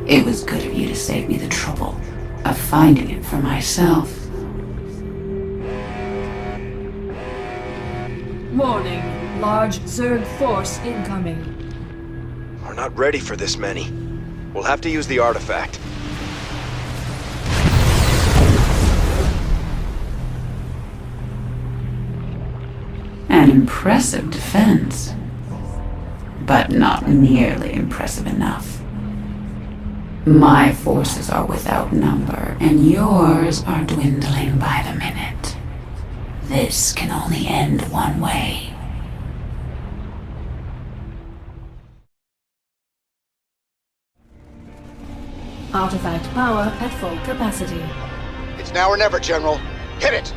It was good of you to save me the trouble of finding it for myself. Warning. Large Zerg force incoming. We're not ready for this many. We'll have to use the artifact. An impressive defense, but not nearly impressive enough. My forces are without number, and yours are dwindling by the minute. This can only end one way. Artifact power at full capacity. It's now or never, General. Hit it!